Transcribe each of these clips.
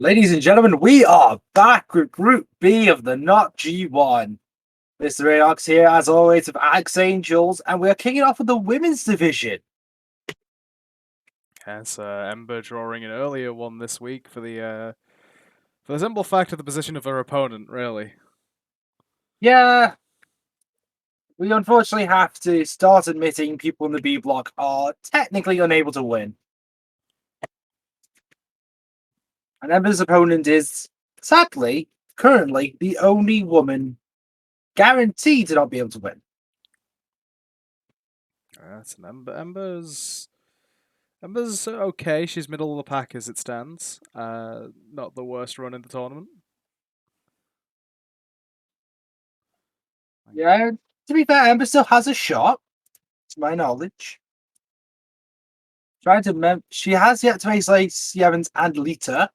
Ladies and gentlemen, we are back with Group B of the Not G1. Mr. Aox here, as always, with Axe Angels, and we are kicking off with the women's division. Hence, Ember drawing an earlier one this week for the simple fact of the position of her opponent, really. Yeah, we unfortunately have to start admitting people in the B block are technically unable to win. And Ember's opponent is, sadly, currently the only woman guaranteed to not be able to win. That's an Ember's okay. She's middle of the pack as it stands. Not the worst run in the tournament. Yeah, to be fair, Ember still has a shot, to my knowledge. She has yet to face Lacey Evans and Lita.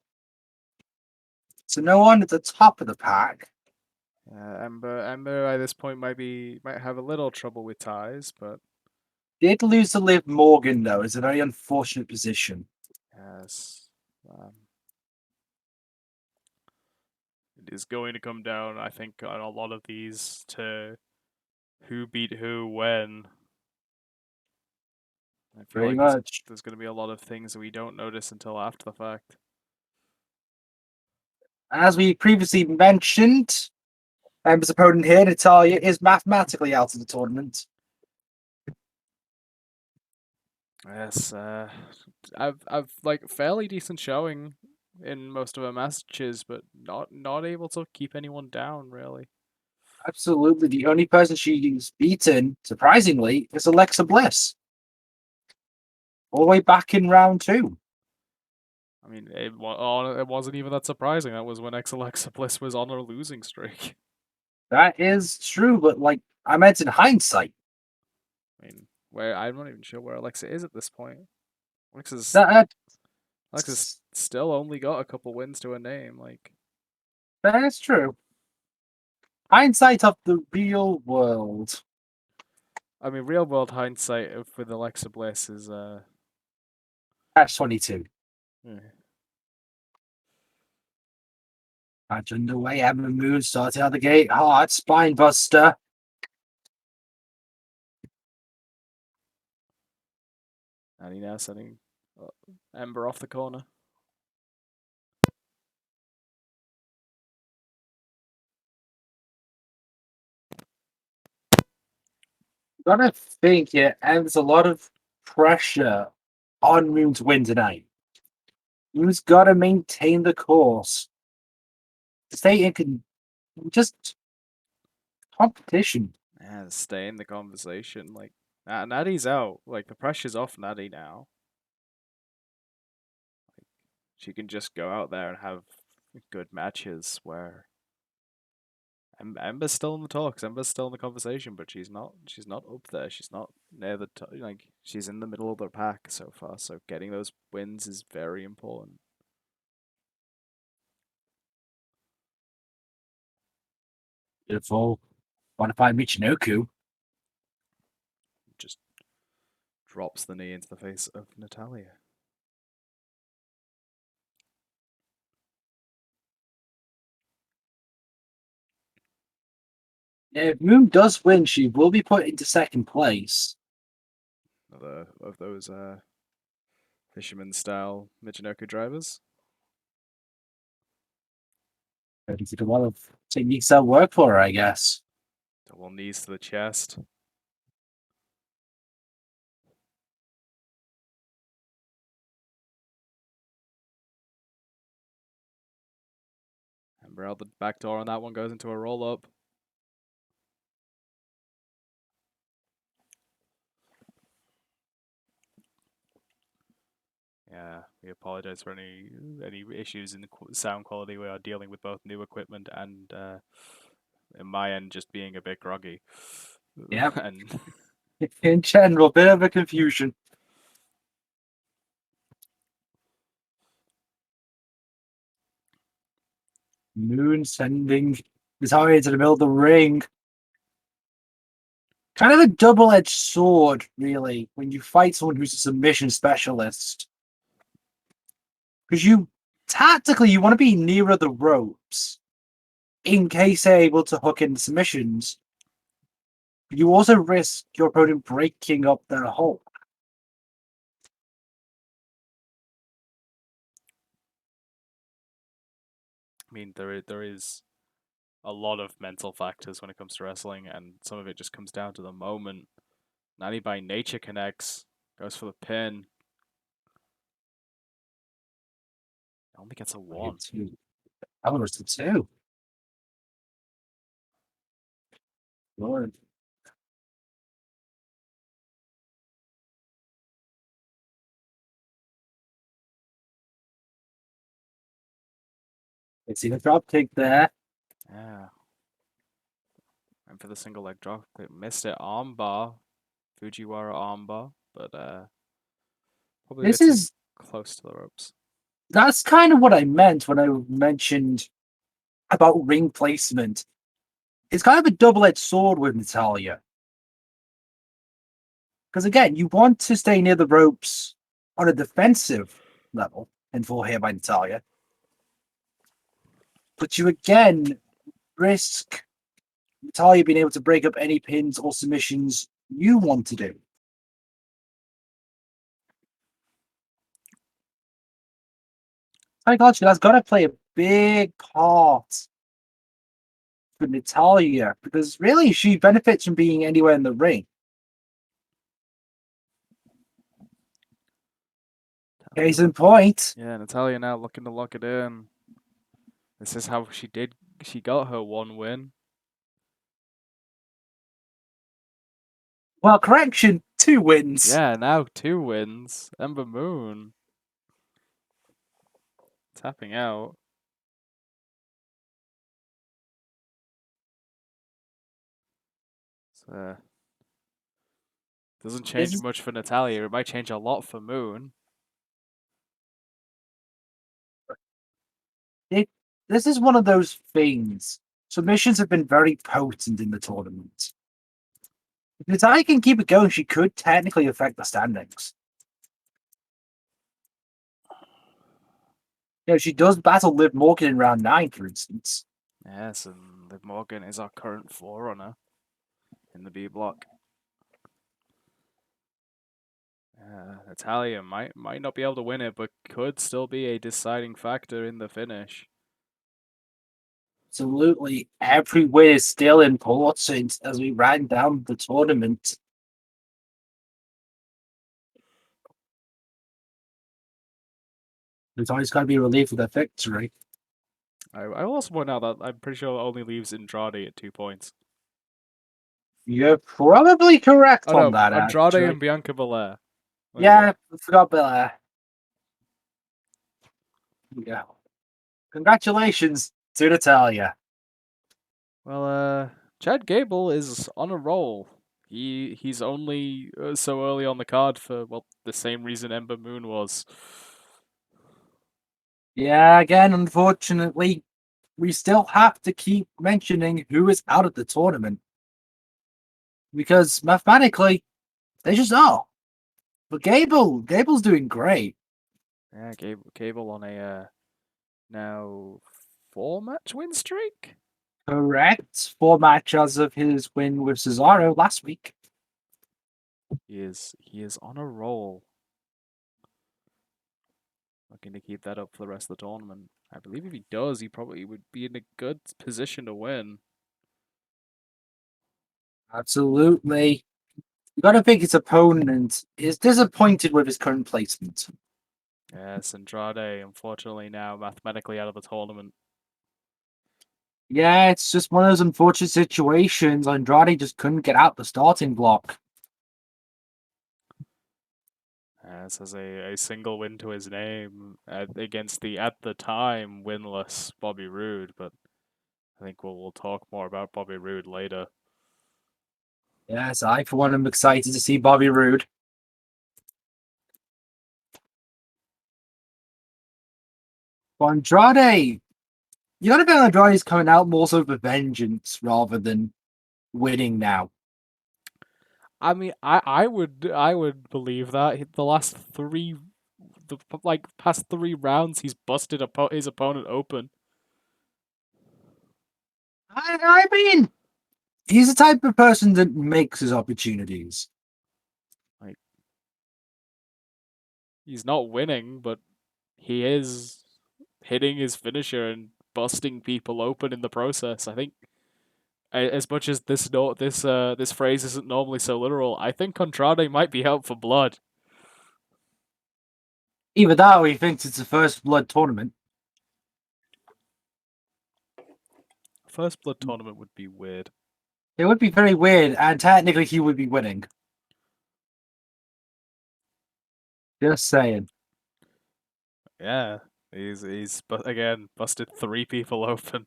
So no one at the top of the pack. Ember at this point might have a little trouble with ties, but Did lose to Liv Morgan though. It's a very unfortunate position. yes, it is going to come down, I think, on a lot of these to who beat who when. I feel Pretty like much. there's going to be a lot of things that we don't notice until after the fact. As we previously mentioned, Ember's opponent here, Natalya, is mathematically out of the tournament. Yes, I've like fairly decent showing in most of her matches, but not able to keep anyone down really. Absolutely. The only person she's beaten, surprisingly, is Alexa Bliss. All the way back in round 2. I mean, it wasn't even that surprising. That was when Alexa Bliss was on her losing streak. That is true, but like I meant in hindsight. I mean, where I'm not even sure where Alexa is at this point. Alexa's still only got a couple wins to her name. Like that is true. Hindsight of the real world. I mean, real world hindsight with Alexa Bliss is Catch 22. yeah. Match underway. Ember Moon starting out the gate hard. Spine buster. And he now sending Ember off the corner. Gotta think here, and there's a lot of pressure on Moon to win tonight. Moon's gotta maintain the course. Stay in just competition. Yeah, stay in the conversation. Like Natty's out. Like the pressure's off Natty now. Like, she can just go out there and have good matches where Ember's still in the talks. Ember's still in the conversation, but she's not. She's not up there. She's not near the top. Like she's in the middle of the pack so far. So getting those wins is very important. Beautiful. Want to find Michinoku? Just drops the knee into the face of Natalya. If Moon does win, she will be put into second place. Another of those fisherman style Michinoku drivers. It's a lot of techniques that work for her, I guess. Double knees to the chest. Ember out the back door on that one, goes into a roll up. Yeah, we apologize for any issues in the sound quality. We are dealing with both new equipment and in my end just being a bit groggy. Yeah. And in general, bit of a confusion. Moon sending Natalya into the middle of the ring. Kind of a double-edged sword, really, when you fight someone who's a submission specialist. Because you tactically, you want to be nearer the ropes in case they're able to hook in submissions. You also risk your opponent breaking up their hold. I mean, there is a lot of mental factors when it comes to wrestling, and some of it just comes down to the moment. Natty by nature connects, goes for the pin. Only gets a 1. Ours the 2. Lord. I see the drop kick there. Yeah. Went for the single leg drop. They missed it. Armbar. Fujiwara armbar. But probably a This bit too is close to the ropes. that's kind of what I meant when I mentioned about ring placement. It's kind of a double-edged sword with Natalya. Because again, you want to stay near the ropes on a defensive level, and fall here by Natalya. But you again risk Natalya being able to break up any pins or submissions you want to do. Psychologically, that's got to play a big part for Natalya because really she benefits from being anywhere in the ring. Case in point. Yeah, Natalya now looking to lock it in. This is how she got her 1 win. Well, correction, 2 wins. Yeah, now 2 wins. Ember Moon. Tapping out. So, doesn't change much for Natalya. It might change a lot for Moon. This is one of those things. Submissions have been very potent in the tournament. If Natalya can keep it going, she could technically affect the standings. She does battle Liv Morgan in round 9, for instance. Yes, and Liv Morgan is our current forerunner in the B block. Natalya might not be able to win it, but could still be a deciding factor in the finish. Absolutely, every win is still important as we ran down the tournament. Natalya's got to be relieved with a victory. I will also point out that I'm pretty sure it only leaves Andrade at 2 points. You're probably correct Oh on no, that, Andrade actually. and Bianca Belair. Yeah, I forgot Belair. Yeah. Congratulations to Natalya. Well, Chad Gable is on a roll. He's only so early on the card for the same reason Ember Moon was. Yeah, again, unfortunately, we still have to keep mentioning who is out of the tournament. Because mathematically, they just are. But Gable's doing great. Yeah, Gable on a now 4-match win streak. Correct. 4 matches of his win with Cesaro last week. He is on a roll. Looking to keep that up for the rest of the tournament. I believe if he does, he probably would be in a good position to win. Absolutely. You gotta think his opponent is disappointed with his current placement. Yes, Andrade, unfortunately now mathematically out of the tournament. Yeah, it's just one of those unfortunate situations. Andrade just couldn't get out the starting block. This has a single win to his name against the, at the time, winless Bobby Roode, but I think we'll talk more about Bobby Roode later. Yes, I, for one, am excited to see Bobby Roode. But Andrade, you gotta think Andrade is coming out more so for vengeance rather than winning now. I mean, I would believe that the last like past 3 rounds, he's busted his opponent open. I mean, he's the type of person that makes his opportunities. Like, he's not winning, but he is hitting his finisher and busting people open in the process. I think, as much as this phrase isn't normally so literal, I think Andrade might be out for blood. Either that or he thinks it's the first blood tournament. First blood tournament would be weird. It would be very weird, and technically he would be winning. Just saying. Yeah, he's again busted 3 people open.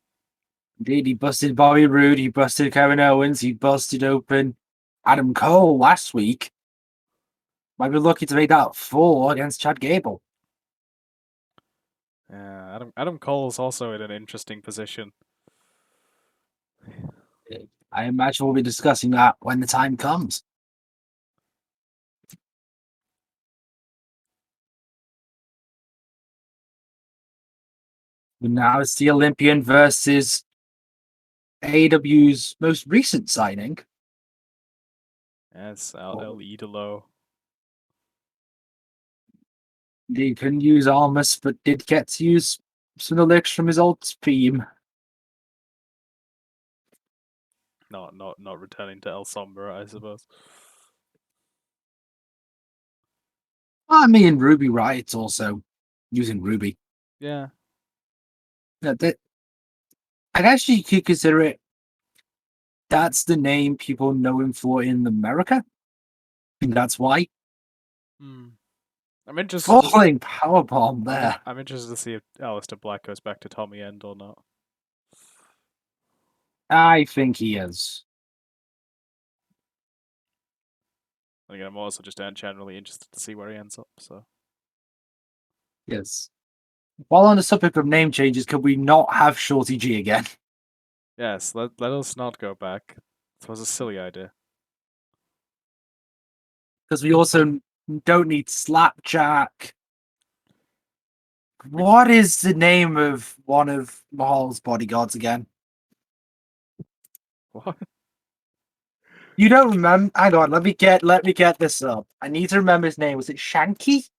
Indeed, he busted Bobby Roode, he busted Kevin Owens, he busted open Adam Cole last week. Might be lucky to make that 4 against Chad Gable. Yeah, Adam Cole's also in an interesting position. I imagine we'll be discussing that when the time comes. But now it's the Olympian versus AEW's most recent signing. Yes, El Idolo. He couldn't use Almas, but did get to use some of the lyrics from his old theme. Not returning to El Sombra, I suppose. I mean, Ruby Riot's also using Ruby. Yeah. I guess you could consider it. That's the name people know him for in America. And that's why. I'm interested. Falling powerbomb there. I'm interested to see if Aleister Black goes back to Tommy End or not. I think he is. Again, I'm also just generally interested to see where he ends up. So Yes. While on the subject of name changes, could we not have Shorty G again? yes, let us not go back. It was a silly idea. Because we also don't need Slapjack. What is the name of one of Mahal's bodyguards again? What? You don't remember? Hang on, let me get this up. I need to remember his name. Was it Shanky?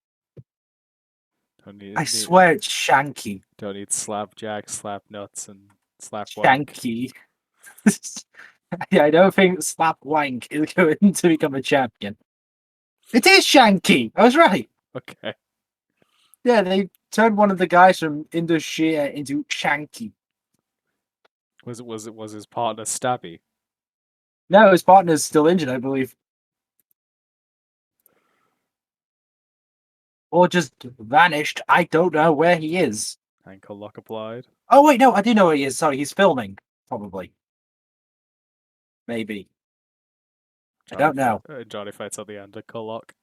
I swear it's Shanky. Don't need Slapjack, Slap Nuts, and Slap Wank. Shanky. Yeah, I don't think Slap Wank is going to become a champion. It is Shanky. I was right. Okay. Yeah, they turned one of the guys from Indonesia into Shanky. Was his partner Stabby? No, his partner's still injured, I believe. Or just vanished. I don't know where he is. Ankle lock applied. Oh, wait, no, I do know where he is. Sorry, he's filming. Probably. Maybe. I don't know. Johnny fights on the ankle lock.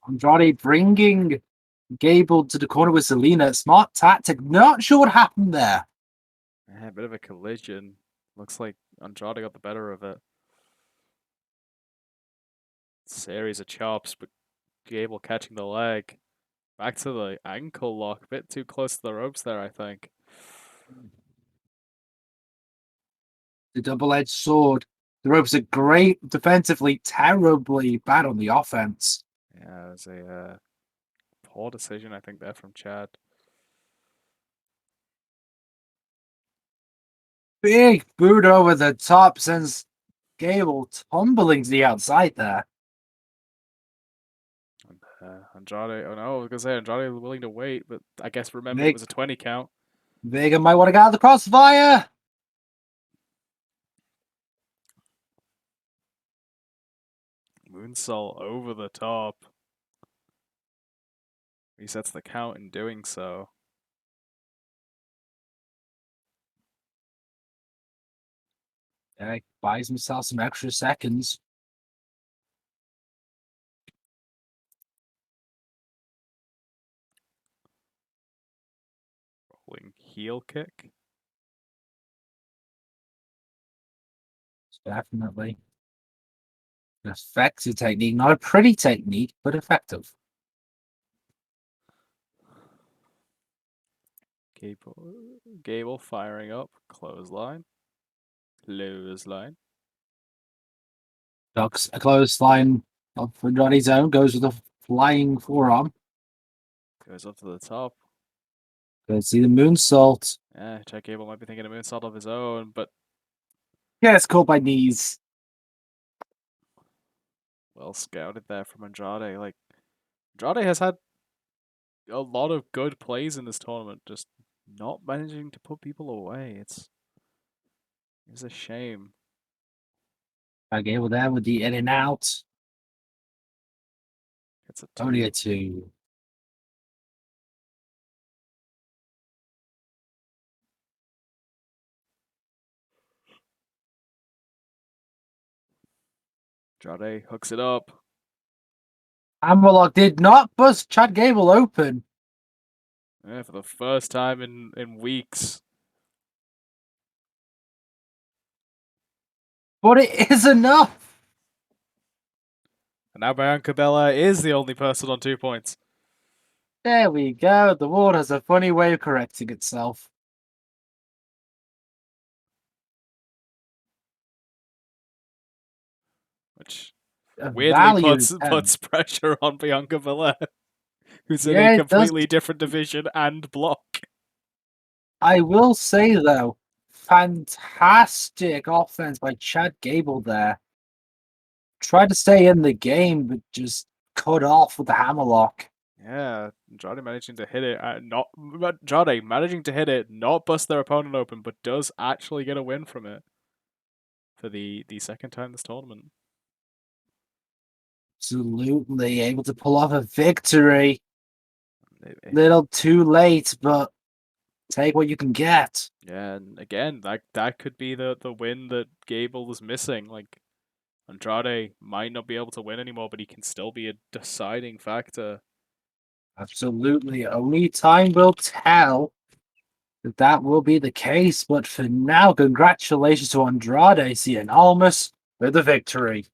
Andrade bringing Gable to the corner with Selena. Smart tactic. Not sure what happened there. Yeah, a bit of a collision. Looks like Andrade got the better of it. Series of chops, but Gable catching the leg. Back to the ankle lock. A bit too close to the ropes there, I think. The double-edged sword. The ropes are great defensively, terribly bad on the offense. Yeah, it was a poor decision, I think, there from Chad. Big boot over the top sends Gable tumbling to the outside there. Andrade, oh no, I was going to say Andrade was willing to wait, but I guess remember it was a 20 count. Vega might want to get out of the crossfire. Moonsault over the top. Resets the count in doing so. Yeah, buys himself some extra seconds. Rolling heel kick. Definitely. Effective technique, not a pretty technique, but effective. Gable firing up. Clothesline. Clothesline. Ducks a clothesline of Andrade's own, goes with a flying forearm. Goes up to the top. Let's see the moonsault. Yeah, Chad Gable might be thinking of moonsault of his own, but Yeah, it's caught by knees. well scouted there from Andrade. Like, Andrade has had a lot of good plays in this tournament, just not managing to put people away. It's a shame. I Gable there with the in and out. It's a Only a 2. 2. Andrade hooks it up. Hammerlock did not bust Chad Gable open. Yeah, for the first time in weeks. But it is enough. And now Bianca Belair is the only person on 2 points. There we go. The world has a funny way of correcting itself. Which A weirdly valiant puts pressure on Bianca Belair, who's in Yeah, a it does. completely different division and block. I will say, though, fantastic offense by Chad Gable there. Tried to stay in the game, but just cut off with the hammerlock. Yeah, Andrade managing to hit it, Andrade managing to hit it, not bust their opponent open, but does actually get a win from it for the second time this tournament. Absolutely able to pull off a victory. Little too late, but take what you can get. Yeah, and again, that could be the win that Gable was missing. Like, Andrade might not be able to win anymore, but he can still be a deciding factor. Absolutely. Only time will tell if that will be the case. But for now, congratulations to Andrade Cien Almas with the victory.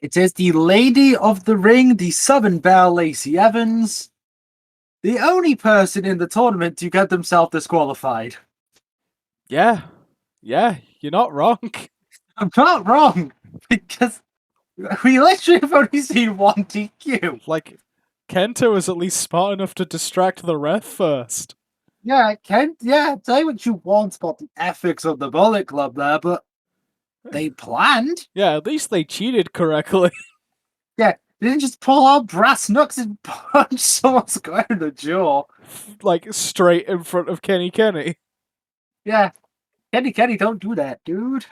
It is the Lady of the Ring, the Southern Belle Lacey Evans, the only person in the tournament to get themselves disqualified. Yeah, you're not wrong. I'm not wrong, because we literally have only seen one DQ. Like, Kenta was at least smart enough to distract the ref first. Yeah, Kent, say what you want about the ethics of the Bullet Club there, but they planned. Yeah, at least they cheated correctly. Yeah, they didn't just pull out brass knucks and punch someone square in the jaw. Like, straight in front of Kenny Kenny. Yeah, Kenny, don't do that, dude.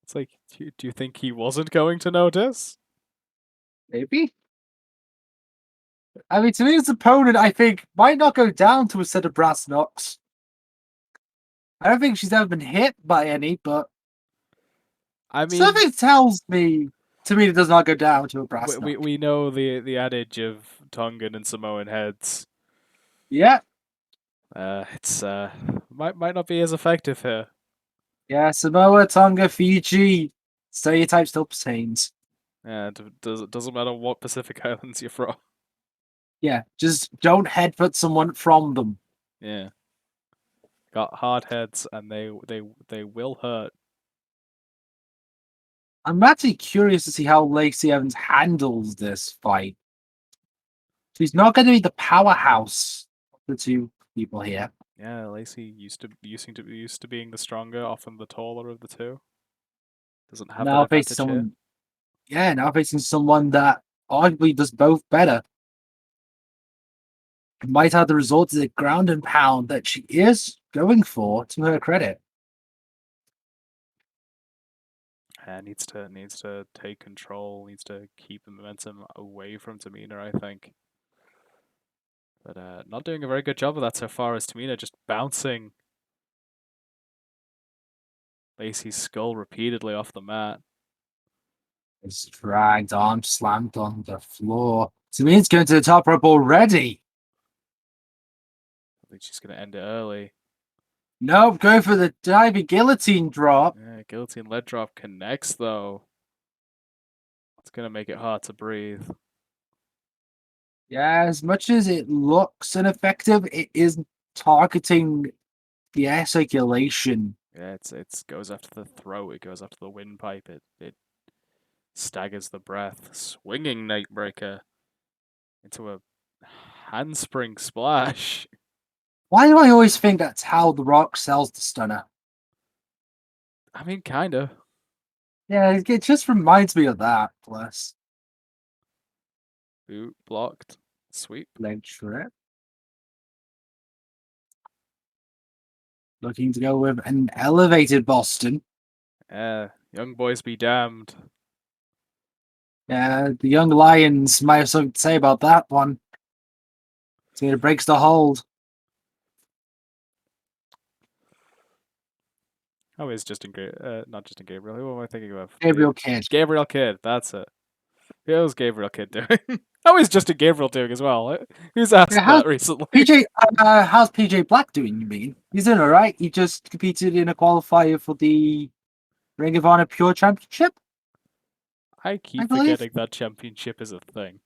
It's like, do you think he wasn't going to notice? Maybe. I mean, to me, his opponent, I think, might not go down to a set of brass knucks. I don't think she's ever been hit by any, but I mean, something tells me Tamina does not go down to a brass knuck. we know the adage of Tongan and Samoan heads. Yeah. It's might not be as effective here. Yeah, Samoa, Tonga, Fiji, stereotype still pertains. Yeah, it doesn't matter what Pacific Islands you're from. Yeah, just don't headbutt someone from them. Yeah, got hard heads and they will hurt. I'm actually curious to see how Lacey Evans handles this fight. She's not going to be the powerhouse of the two people here. Yeah, Lacey used to being the stronger, often the taller of the two. Doesn't have that Now facing advantage here. someone, now facing someone that arguably does both better. Might have the results of the ground and pound that she is going for, to her credit. Needs to take control. Needs to keep the momentum away from Tamina, I think. But not doing a very good job of that so far. As Tamina just bouncing Lacey's skull repeatedly off the mat. It's dragged, arm slammed on the floor. Tamina's going to the top rope already. think she's going to end it early. Nope, go for the diving guillotine drop. Yeah, guillotine lead drop connects, though. It's going to make it hard to breathe. Yeah, as much as it looks ineffective, it is targeting the air circulation. Yeah, it goes after the throat. It goes after the windpipe. It staggers the breath. Swinging Nightbreaker into a handspring splash. Why do I always think that's how The Rock sells the stunner? I mean, kinda. Yeah, it just reminds me of that. Plus, Boot blocked. Sweep. leg trip. Looking to go with an elevated Boston. Young boys be damned. Yeah, the young Lions might have something to say about that one. See, it breaks the hold. How is Justin not Justin Gabriel? Who am I thinking of? Gabriel Kidd. Gabriel Kidd. That's it. How's Gabriel Kidd doing? How is Justin Gabriel doing as well? Who's asked Yeah, that recently? How's PJ Black doing? You mean he's doing all right? He just competed in a qualifier for the Ring of Honor Pure Championship. I keep believe. forgetting that championship is a thing.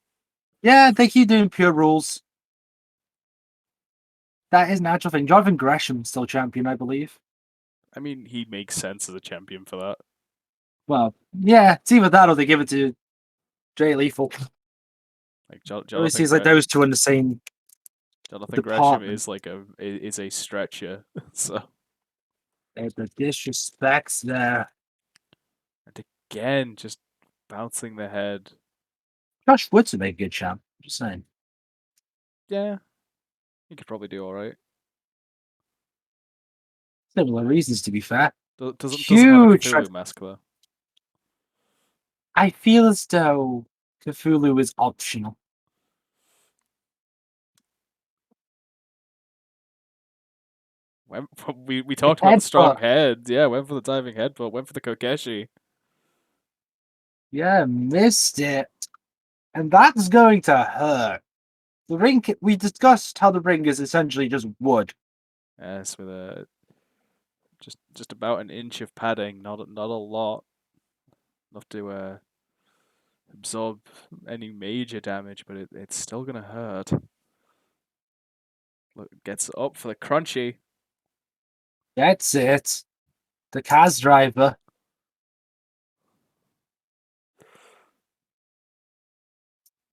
Yeah, they keep doing Pure Rules. That is an actual thing. Jonathan Gresham's still champion, I believe. I mean, he makes sense as a champion for that. Well, yeah, it's either that or they give it to Jay Lethal. Like It Jonathan, seems like those two in the same Jonathan Gresham department. is a stretcher. So There's the disrespects there. and again, just bouncing the head. Josh Woods would make a good champ. Just saying. Yeah, he could probably do all right. Similar reasons, to be fair. Doesn't have a Huge. Cthulhu mask though. I feel as though Cthulhu is optional. We talked about the strong Headbutt. head. Yeah, went for the diving headbutt. Went for the Kokeshi. Yeah, missed it. And that's going to hurt. The ring, we discussed how the ring is essentially just wood. Yes, with a just about an inch of padding. Not a lot. Enough to absorb any major damage, but it's still gonna hurt. Look, gets up for the crunchy. That's it. The Kaz driver.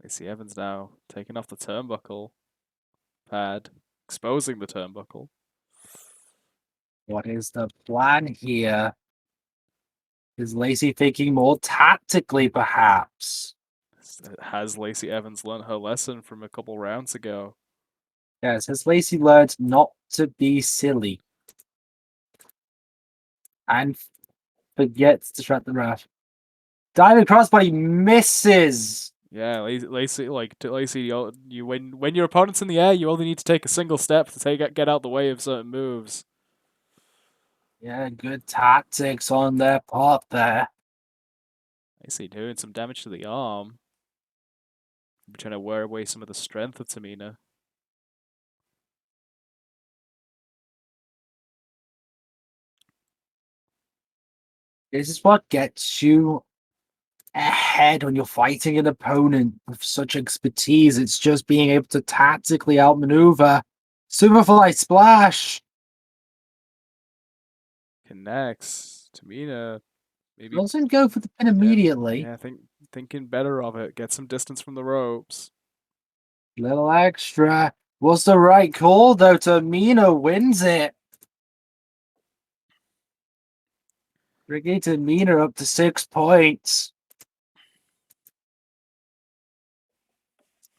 Lacey Evans now taking off the turnbuckle pad, exposing the turnbuckle. What is the plan here? Is Lacey thinking more tactically, perhaps? Has Lacey Evans learned her lesson from a couple rounds ago? Yes, has Lacey learned not to be silly? And forgets to shut the ref. Diving crossbody misses. Yeah, Lacey, you when your opponent's in the air, you only need to take a single step to get out the way of certain moves. Yeah, good tactics on their part there. Lacey doing some damage to the arm. Trying to wear away some of the strength of Tamina. This is what gets you ahead when you're fighting an opponent with such expertise. It's just being able to tactically outmaneuver. Superfly splash. Connects. Tamina maybe Doesn't go for the pin immediately. Yeah, thinking better of it. Get some distance from the ropes. Little extra. Was the right call though. Tamina wins it. Bringing Tamina up to 6 points.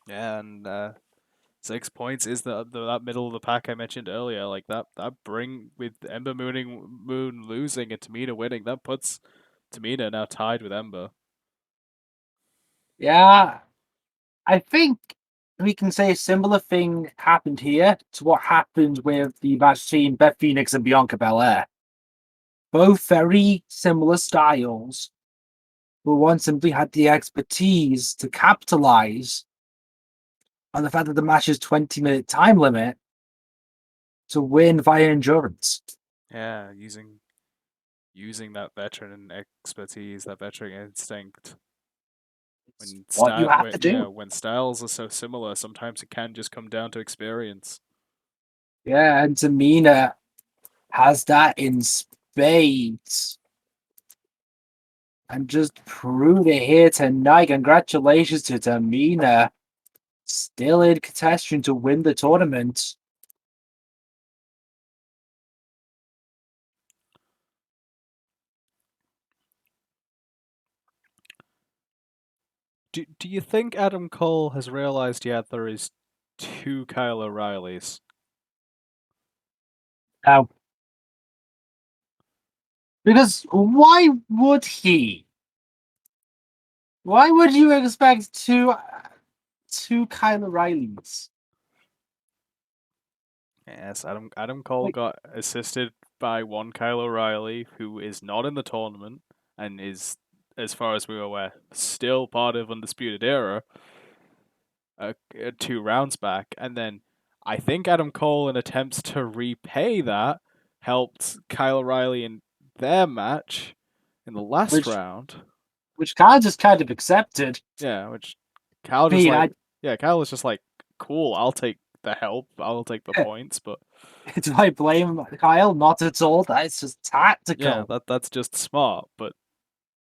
Yeah, and 6 points is that middle of the pack I mentioned earlier. Like that bring with Ember Moon losing and Tamina winning, that puts Tamina now tied with Ember. Yeah, I think we can say a similar thing happened here to what happened with the match between Beth Phoenix and Bianca Belair. Both very similar styles, but one simply had the expertise to capitalize on the fact that the match's 20-minute time limit, to win via endurance. Yeah, using that veteran expertise, that veteran instinct. What you have to do. When styles are so similar, sometimes it can just come down to experience. Yeah, and Tamina has that in spades. And just prove it here tonight. Congratulations to Tamina. Still in contention to win the tournament. Do you think Adam Cole has realized yet there is two Kyle O'Reillys? Now, because why would he? Why would you expect two Kyle O'Reillys? Yes, Adam Cole Like, got assisted by one Kyle O'Reilly who is not in the tournament and is, as far as we are aware, still part of Undisputed Era. 2 rounds back, and then I think Adam Cole, in attempts to repay that, helped Kyle O'Reilly in their match in the last which round. Kyle just kind of accepted. Yeah, which Kyle I just mean, like, yeah, Kyle was just like, cool, I'll take the help, I'll take the points, but do I blame Kyle? Not at all. That's just yeah, tactical. that's just smart, but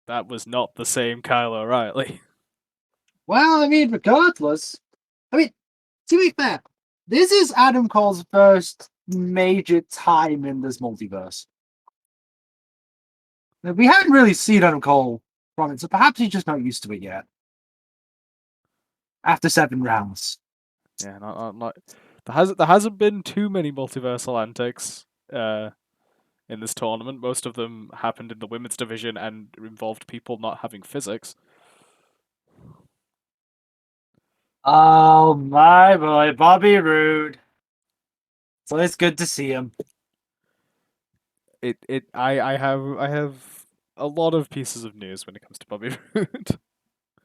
that was not the same Kyle O'Reilly. Well, I mean, regardless, I mean, to be fair, this is Adam Cole's first major time in this multiverse. Now, we haven't really seen Adam Cole from it, so perhaps he's just not used to it yet. After 7 rounds. Yeah, not there hasn't been too many multiversal antics in this tournament. Most of them happened in the women's division and involved people not having physics. Oh my boy, Bobby Roode. It's always good to see him. I have a lot of pieces of news when it comes to Bobby Roode.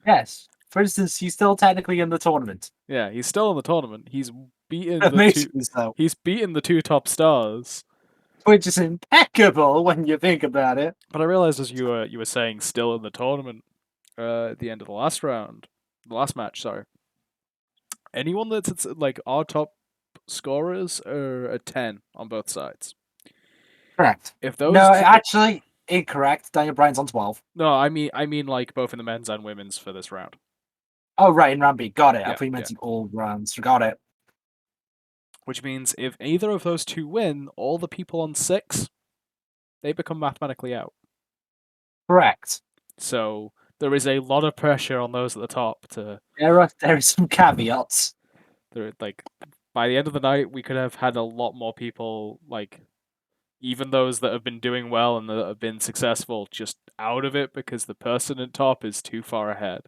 Yes. For instance, he's still technically in the tournament. Yeah, he's still in the tournament. Amazingly so. He's beaten the 2 top stars. Which is impeccable when you think about it. But I realized, as you were saying, still in the tournament at the end of the last round, the last match. Sorry, anyone that's like our top scorers are a 10 on both sides. Correct. If those No, two, actually, incorrect. Daniel Bryan's on 12. no, I mean like both in the men's and women's for this round. Oh, right, in round B. Got it. I Yeah, thought you yeah. meant in all rounds. Got it. Which means if either of those two win, all the people on 6, they become mathematically out. Correct. So there is a lot of pressure on those at the top to. There are some caveats. Like, by the end of the night, we could have had a lot more people, like, even those that have been doing well and that have been successful, just out of it because the person at top is too far ahead.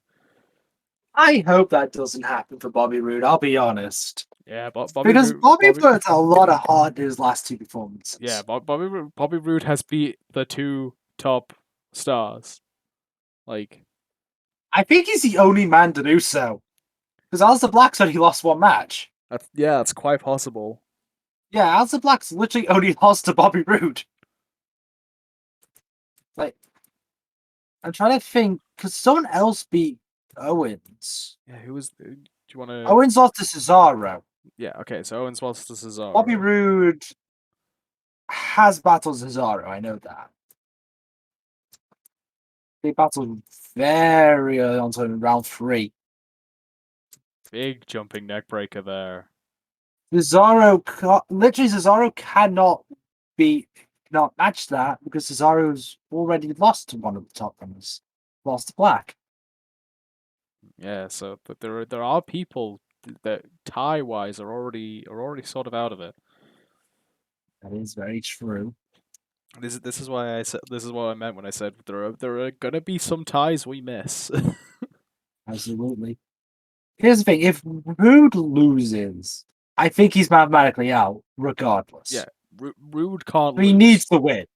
I hope that doesn't happen for Bobby Roode, I'll be honest. Yeah, but Because Bobby put a lot of heart in his last 2 performances. Yeah, Bobby Roode has beat the 2 top stars. Like, I think he's the only man to do so. Because Aleister Black said he lost 1 match. that's quite possible. Yeah, Aleister Black's literally only lost to Bobby Roode. Like, I'm trying to think, because someone else beat Owens. Yeah, who was? Do you want to? Owens lost to Cesaro. Yeah, okay. So Owens lost to Cesaro. Bobby Roode has battled Cesaro, I know that. They battled very early on, so in round 3. Big jumping neck breaker there. Cesaro cannot match that because Cesaro's already lost to one of the top runners. Lost to Black. Yeah, so but there are people that tie wise are already sort of out of it. That is very true. This is why I said this is what I meant when I said there are gonna be some ties we miss. Absolutely. Here's the thing: if Rude loses, I think he's mathematically out, regardless. Yeah, Rude can't But he lose. needs to win.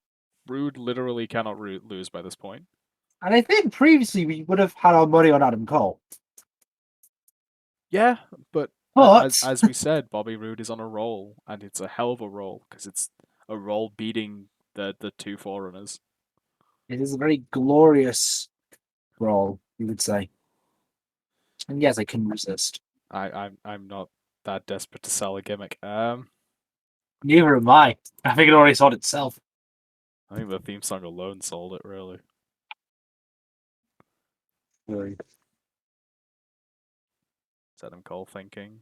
Rude literally cannot lose by this point. And I think previously we would have had our money on Adam Cole. Yeah, but But as we said, Bobby Roode is on a roll, and it's a hell of a roll because it's a roll beating the two Forerunners. it is a very glorious role, you would say. And yes, I can resist. I'm not that desperate to sell a gimmick. Neither am I. I think it already sold itself. I think the theme song alone sold it, really. Really. Is Adam Cole thinking?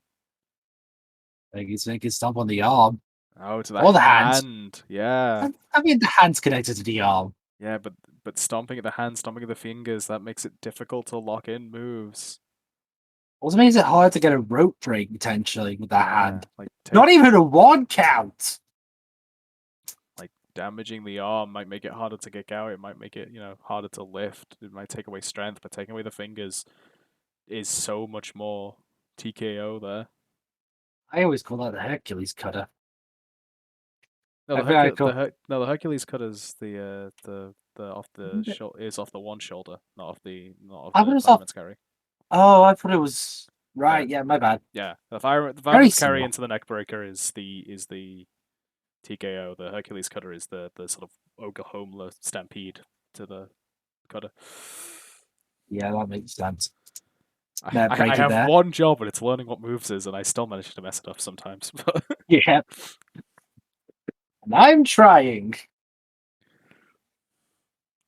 I think he's making stomp on the arm. Oh, to the Or the hand. hand. Yeah. I mean, the hand's connected to the arm. Yeah, but stomping at the hand, stomping at the fingers, that makes it difficult to lock in moves. Also makes it hard to get a rope break, potentially, with that hand. Like Not even a 1 count! like damaging the arm might make it harder to kick out. It might make it, harder to lift. It might take away strength, but taking away the fingers is so much more TKO there. I always call that the Hercules cutter. No, I think I call... the Hercules cut is the off the is off the one shoulder, not off the fireman's carry. Oh, I thought it was... Right, yeah, my bad. Yeah, the fireman's carry into the neck breaker is the TKO. The Hercules cutter is the sort of Oklahoma stampede to the cutter. Yeah, that makes sense. I have one job, and it's learning what moves is, and I still manage to mess it up sometimes. Yeah. And I'm trying.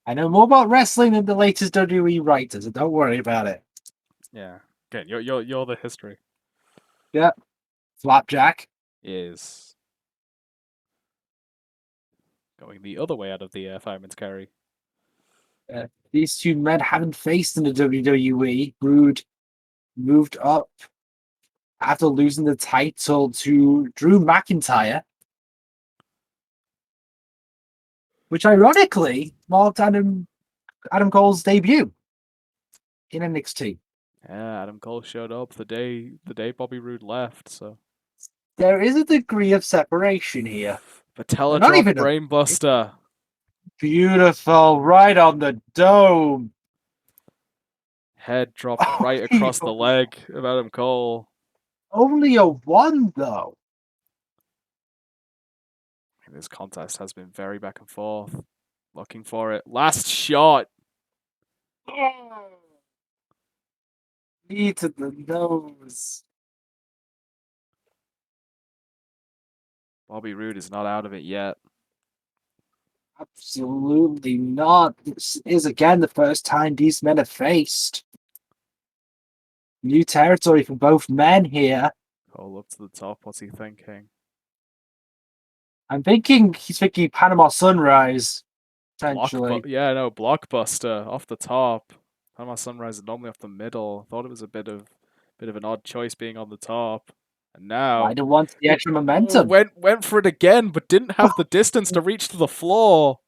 I know more about wrestling than the latest WWE writers, so don't worry about it. Yeah. Again, you're the history. Yeah. Flapjack is going the other way out of the fireman's carry. These two men haven't faced in the WWE. Rude moved up after losing the title to Drew McIntyre, which ironically marked Adam Cole's debut in NXT. Yeah, Adam Cole showed up the day Bobby Roode left, so there is a degree of separation here. Patella drop brainbuster. Beautiful, right on the dome. Head dropped right across the leg of Adam Cole. Only a 1 though. This contest has been very back and forth. Looking for it. Last shot. Knee to the nose. Bobby Roode is not out of it yet. Absolutely not. This is again the first time these men have faced. New territory for both men here. Cole up to the top. What's he thinking? I'm thinking he's thinking Panama Sunrise, potentially. Blockbuster off the top. Panama Sunrise is normally off the middle. Thought it was a bit of an odd choice being on the top. And now I don't want the extra momentum. Went for it again, but didn't have the distance to reach to the floor.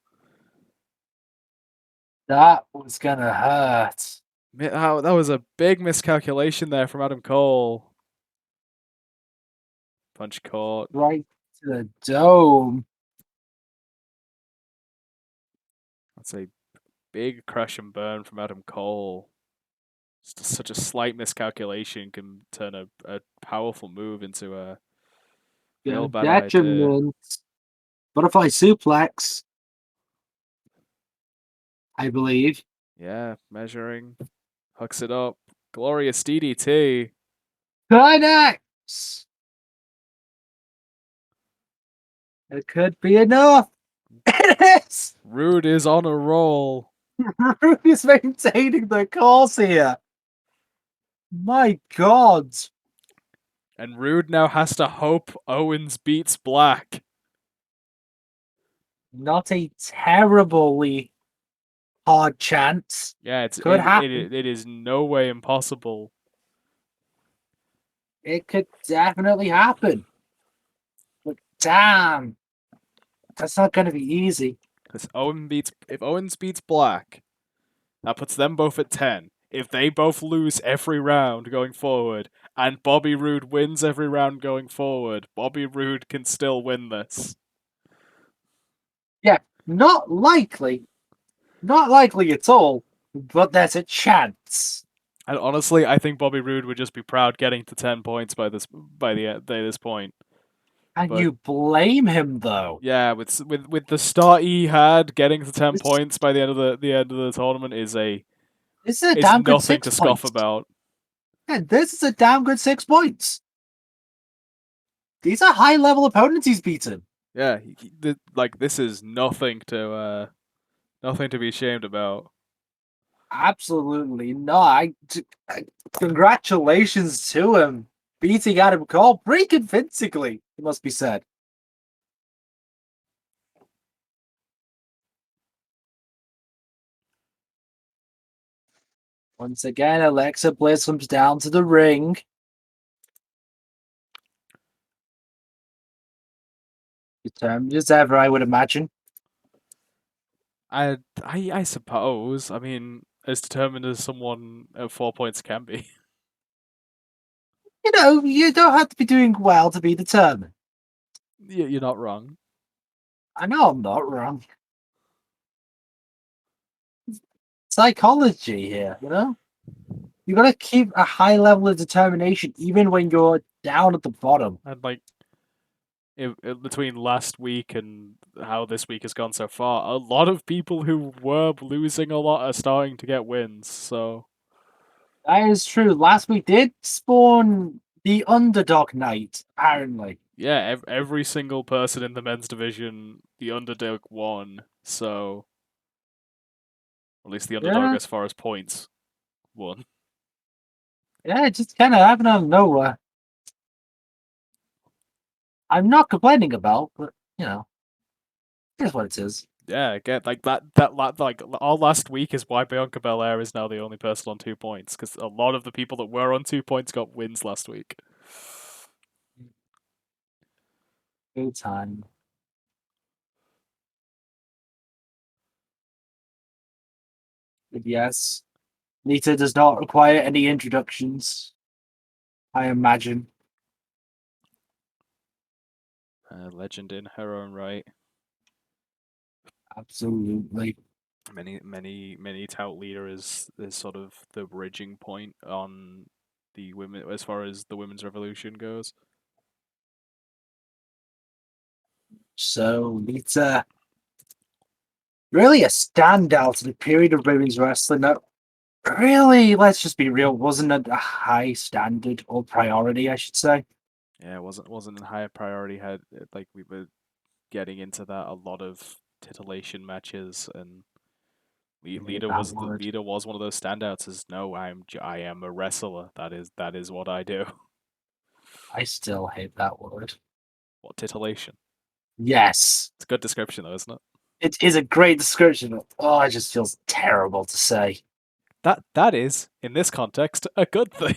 That was gonna hurt. That was a big miscalculation there from Adam Cole. Punch caught. Right to the dome. That's a big crash and burn from Adam Cole. Just such a slight miscalculation can turn a powerful move into a real bad idea. Butterfly suplex, I believe. Yeah, measuring. Hooks it up. Glorious DDT. Climax! It could be enough. It is! Rude is on a roll. Rude is maintaining the course here. My God. And Rude now has to hope Owens beats Black. Not a terribly hard chance. Yeah, it is no way impossible. It could definitely happen. But damn. That's not going to be easy. Because if Owens beats Black, that puts them both at 10. If they both lose every round going forward, and Bobby Roode wins every round going forward, Bobby Roode can still win this. Yeah, not likely. Not likely at all, but there's a chance. And honestly, I think Bobby Roode would just be proud getting to 10 points by this point. And But you blame him though. yeah, with the start he had, getting to 10 points by the end of the tournament is This is a is damn good nothing six to scoff points. about. Yeah, this is a damn good 6 points. These are high level opponents he's beaten. Yeah, like this is nothing to be ashamed about. Absolutely not. Congratulations to him. Beating Adam Cole pretty convincingly, it must be said. Once again, Alexa Bliss comes down to the ring. Determined as ever, I would imagine. I suppose. I mean, as determined as someone at 4 points can be. You know, you don't have to be doing well to be determined. You're not wrong. I know I'm not wrong. Psychology here, you know? You gotta keep a high level of determination even when you're down at the bottom. And like, between last week and how this week has gone so far, a lot of people who were losing a lot are starting to get wins. So That is true. Last week did spawn the underdog night, apparently. yeah, every single person in the men's division, the underdog won. So at least the underdog Yeah, as far as points won. yeah, it just kind of happened out of nowhere. I'm not complaining about, but you know, here's what it is. Yeah, get like that like our last week is why Bianca Belair is now the only person on 2 points because a lot of the people that were on 2 points got wins last week. Good time. But yes, Lita does not require any introductions, I imagine. Legend in her own right. Absolutely. Many tout leader is sort of the bridging point on the women as far as the women's revolution goes. So Lita, really a standout in the period of women's wrestling that really, let's just be real, wasn't a high standard or priority, I should say. Yeah, it wasn't a higher priority. Had like we were getting into that a lot of titillation matches and I hate that word. Lita was one of those standouts. As no, I am a wrestler. That is what I do. I still hate that word. What titillation? Yes, It's a good description though, isn't it? it is a great description. But, oh, it just feels terrible to say. That is in this context a good thing.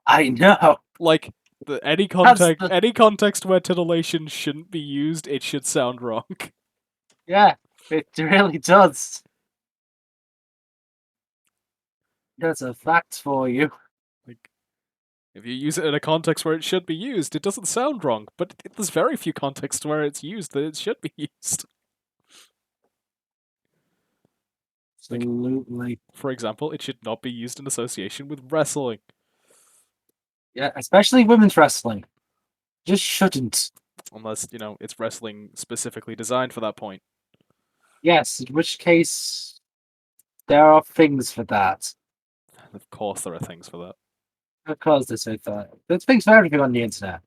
I know. Like That's the any context where titillation shouldn't be used, it should sound wrong. yeah. It really does. That's a fact for you. Like if you use it in a context where it should be used, it doesn't sound wrong. But there's very few contexts where it's used that it should be used. Like, Absolutely. for example, it should not be used in association with wrestling. Yeah, especially women's wrestling. Just shouldn't. Unless, it's wrestling specifically designed for that point. Yes, in which case there are things for that. Of course, there are things for that. Of course, there's things for that. There's things for everything on the internet,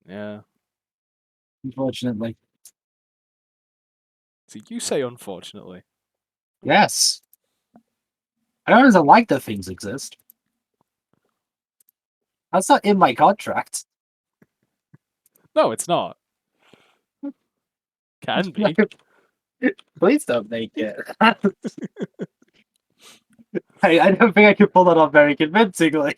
Yeah. unfortunately. So you say unfortunately. Yes. I don't like that things exist. That's not in my contract. No, it's not. Can be. Please don't make it. I don't think I could pull that off very convincingly.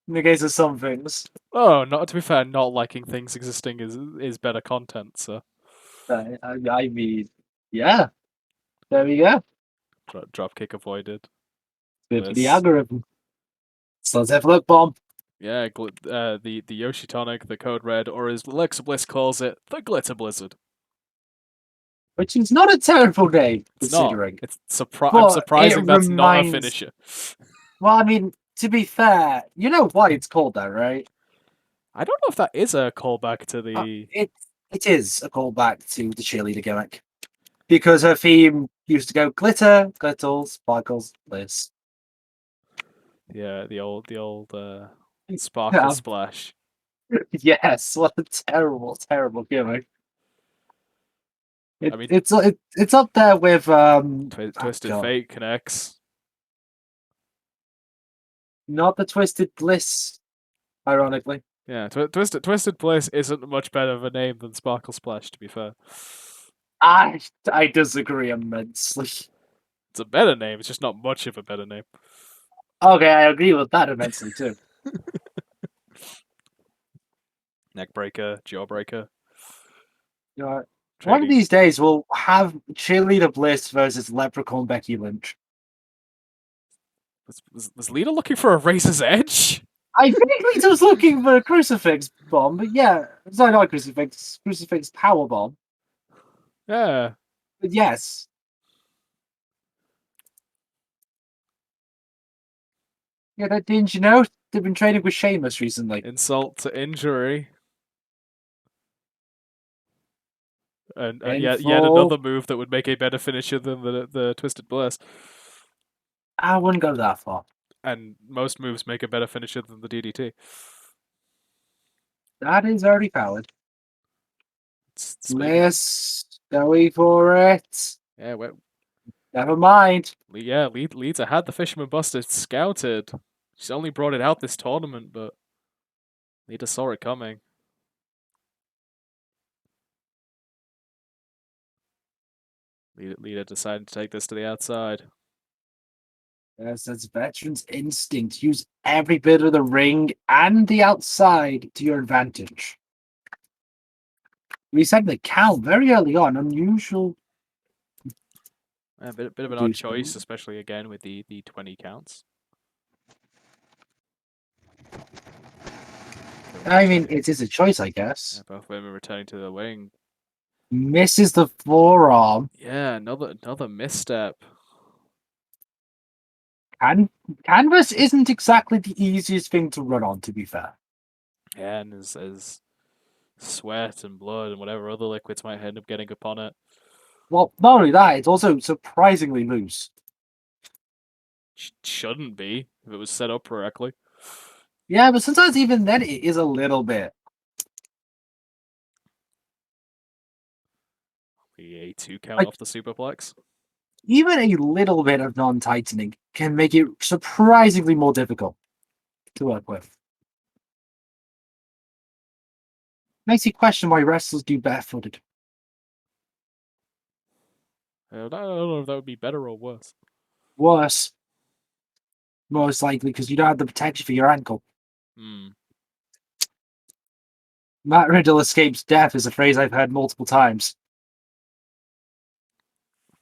In the case of some things. Oh, not to be fair, not liking things existing is better content. So I mean, yeah. There we go. drop kick avoided. Good for the Bliss. algorithm. So let's have a look, bomb. Yeah, the Yoshi tonic, the code red, or as Alexa Bliss calls it, the glitter blizzard. which is not a terrible name It's not. considering. I'm But it surprising that's not a reminds. finisher. Well, I mean, to be fair, you know why it's called that, right? I don't know if that is a callback to the It is a callback to the cheerleader gimmick because her theme used to go glitter, glittles, sparkles, bliss. the old sparkle Yeah, splash. yes, what a terrible, terrible gimmick. I mean, It's up there with oh Twisted god, Fate connects. not the Twisted Bliss, ironically. Yeah, Twisted Bliss isn't much better of a name than Sparkle Splash. To be fair, I disagree immensely. it's a better name. It's just not much of a better name. Okay, I agree with that immensely too. Neckbreaker, Jawbreaker, You know, one of trading. these days we'll have Cheerleader Bliss versus Leprechaun Becky Lynch. Was Lita looking for a Razor's Edge? I think Lita was looking for a crucifix bomb, but yeah, sorry, not crucifix power bomb. Yeah, But yes, yeah, that didn't you know? They've been training with Sheamus recently. insult to injury. And yet Painful. another move that would make a better finisher than the Twisted Bliss. I wouldn't go that far. And most moves make a better finisher than the DDT. That is very valid. Speaking, Bliss, going for it. yeah, well, Never mind. Lita had the Fisherman Buster scouted. She's only brought it out this tournament, but Lita saw it coming. Lita decided to take this to the outside. Yes, that's veteran's instinct. Use every bit of the ring and the outside to your advantage. We said the count very early on. Unusual. A bit of an odd choice, especially again with the 20 counts. I mean, it is a choice, I guess. Yeah, both women returning to the wing. Misses the forearm. Yeah, another misstep. Canvas isn't exactly the easiest thing to run on, to be fair. Yeah, and as sweat and blood and whatever other liquids might end up getting upon it. Well, not only that, it's also surprisingly loose. Shouldn't be if it was set up correctly. Yeah, but sometimes even then it is a little bit. The A2 count Like, off the superplex. even a little bit of non-tightening can make it surprisingly more difficult to work with. Makes you question why wrestlers do barefooted. I don't know if that would be better or worse. Worse, most likely, because you don't have the protection for your ankle. Hmm. Matt Riddle escapes death is a phrase I've heard multiple times.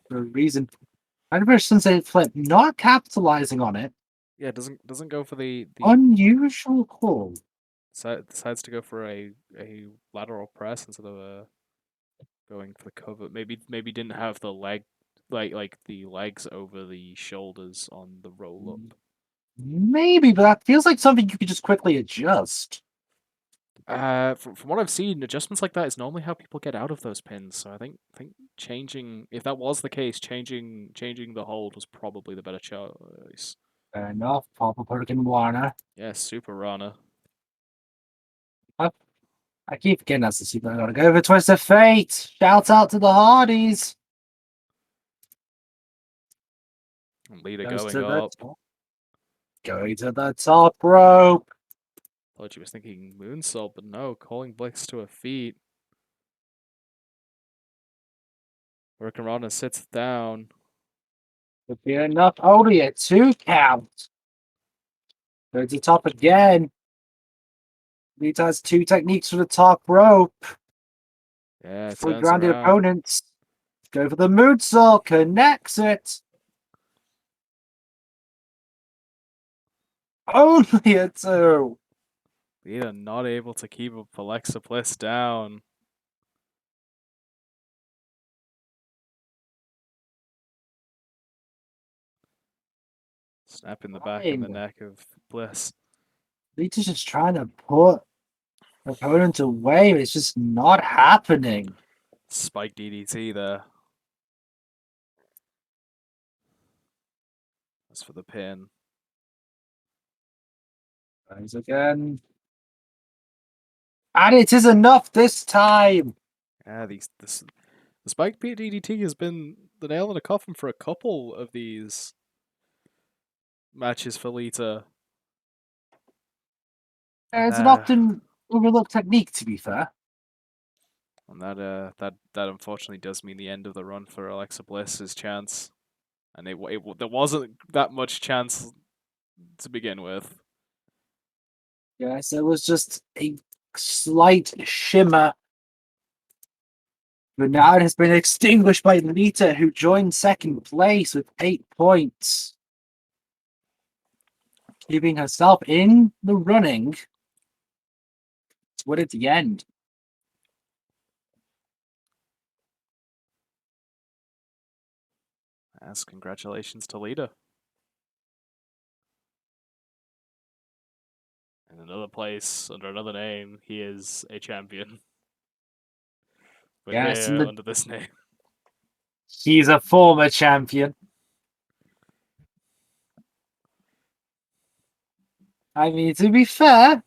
For a reason. And ever since they flip, not capitalizing on it. Yeah, it doesn't go for the Unusual call. decides to go for a lateral press instead of going for the cover. Maybe didn't have the leg like the legs over the shoulders on the roll up. Maybe, but that feels like something you could just quickly adjust. From what I've seen, adjustments like that is normally how people get out of those pins. So I think changing, if that was the case, changing the hold was probably the better choice. Fair enough. Papa Perkin Warner. Yeah, Super Rana. I keep forgetting that's the super. I gotta go for Twist of Fate. Shout out to the Hardys. Lita Goes going to the up. top. Going to the top rope. Thought she was thinking moonsault, but no, calling Bliss to her feet. Hurricane Rana sits down. Would be enough. Only a 2 count. Goes to top again. Lita has 2 techniques for the top rope. Yeah, For turns grounded around. opponents. Go for the moonsault. Connects it. Only a 2. Lita not able to keep Alexa Bliss down. Snapping the back and the neck of Bliss. Lita's just trying to put her opponent away, but it's just not happening. Spike DDT there. That's for the pin. Tries again. And it is enough this time. Yeah, the Spike DDT has been the nail in the coffin for a couple of these matches for Lita. It's an often overlooked technique, to be fair. And that unfortunately does mean the end of the run for Alexa Bliss's chance. And there wasn't that much chance to begin with. Yes, it was just a slight shimmer. But now it has been extinguished by Lita, who joined second place with 8 points. Keeping herself in the running to win at the end. Yes, congratulations to Lita. In another place, under another name, he is a champion. But Yes, here, under this name. He's a former champion. I mean, to be fair,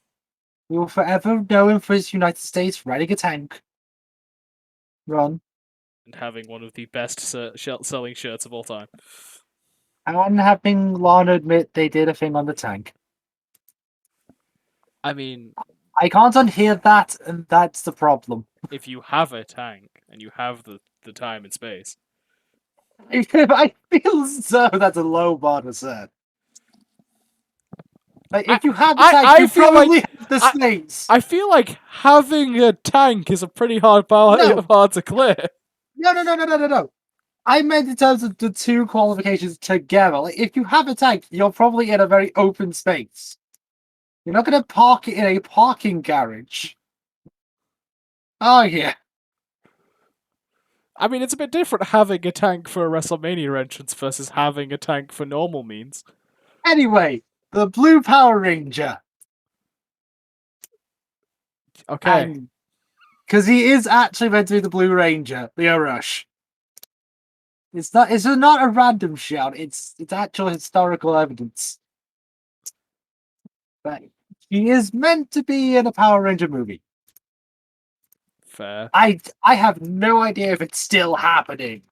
we will forever know him for his United States riding a tank run. And having one of the best selling shirts of all time. And having Lana admit they did a thing on the tank. I mean, I can't unhear that, and that's the problem. If you have a tank and you have the time and space. I feel as though that's a low bar to set. Like, if you have a tank, you probably have the space. I feel like having a tank is a pretty hard bar to clear. No. I meant in terms of the two qualifications together. Like, if you have a tank, you're probably in a very open space. You're not going to park it in a parking garage. Oh, yeah. I mean, it's a bit different having a tank for a WrestleMania entrance versus having a tank for normal means. Anyway, the Blue Power Ranger. Okay. Because he is actually meant to be the Blue Ranger, Lio Rush. It's not a random shout, it's actual historical evidence. But he is meant to be in a Power Ranger movie. Fair. I have no idea if it's still happening.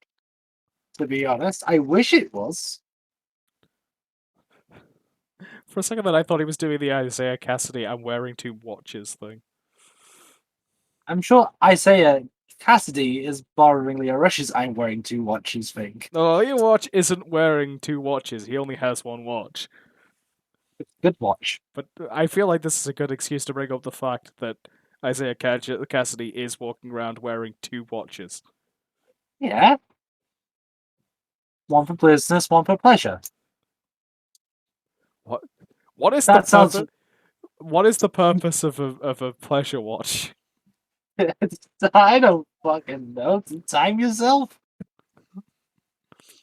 To be honest, I wish it was. For a second, I thought he was doing the Isaiah Cassidy "I'm wearing two watches" thing. I'm sure Isaiah Cassidy is borrowing Lio Rush's "I'm wearing two watches" thing. No, Lio Rush isn't wearing two watches. He only has one watch. Good watch. But I feel like this is a good excuse to bring up the fact that Isaiah Cassidy is walking around wearing two watches. Yeah. One for business, one for pleasure. What is that the purpose? Sounds... What is the purpose of a pleasure watch? I don't fucking know. Time yourself.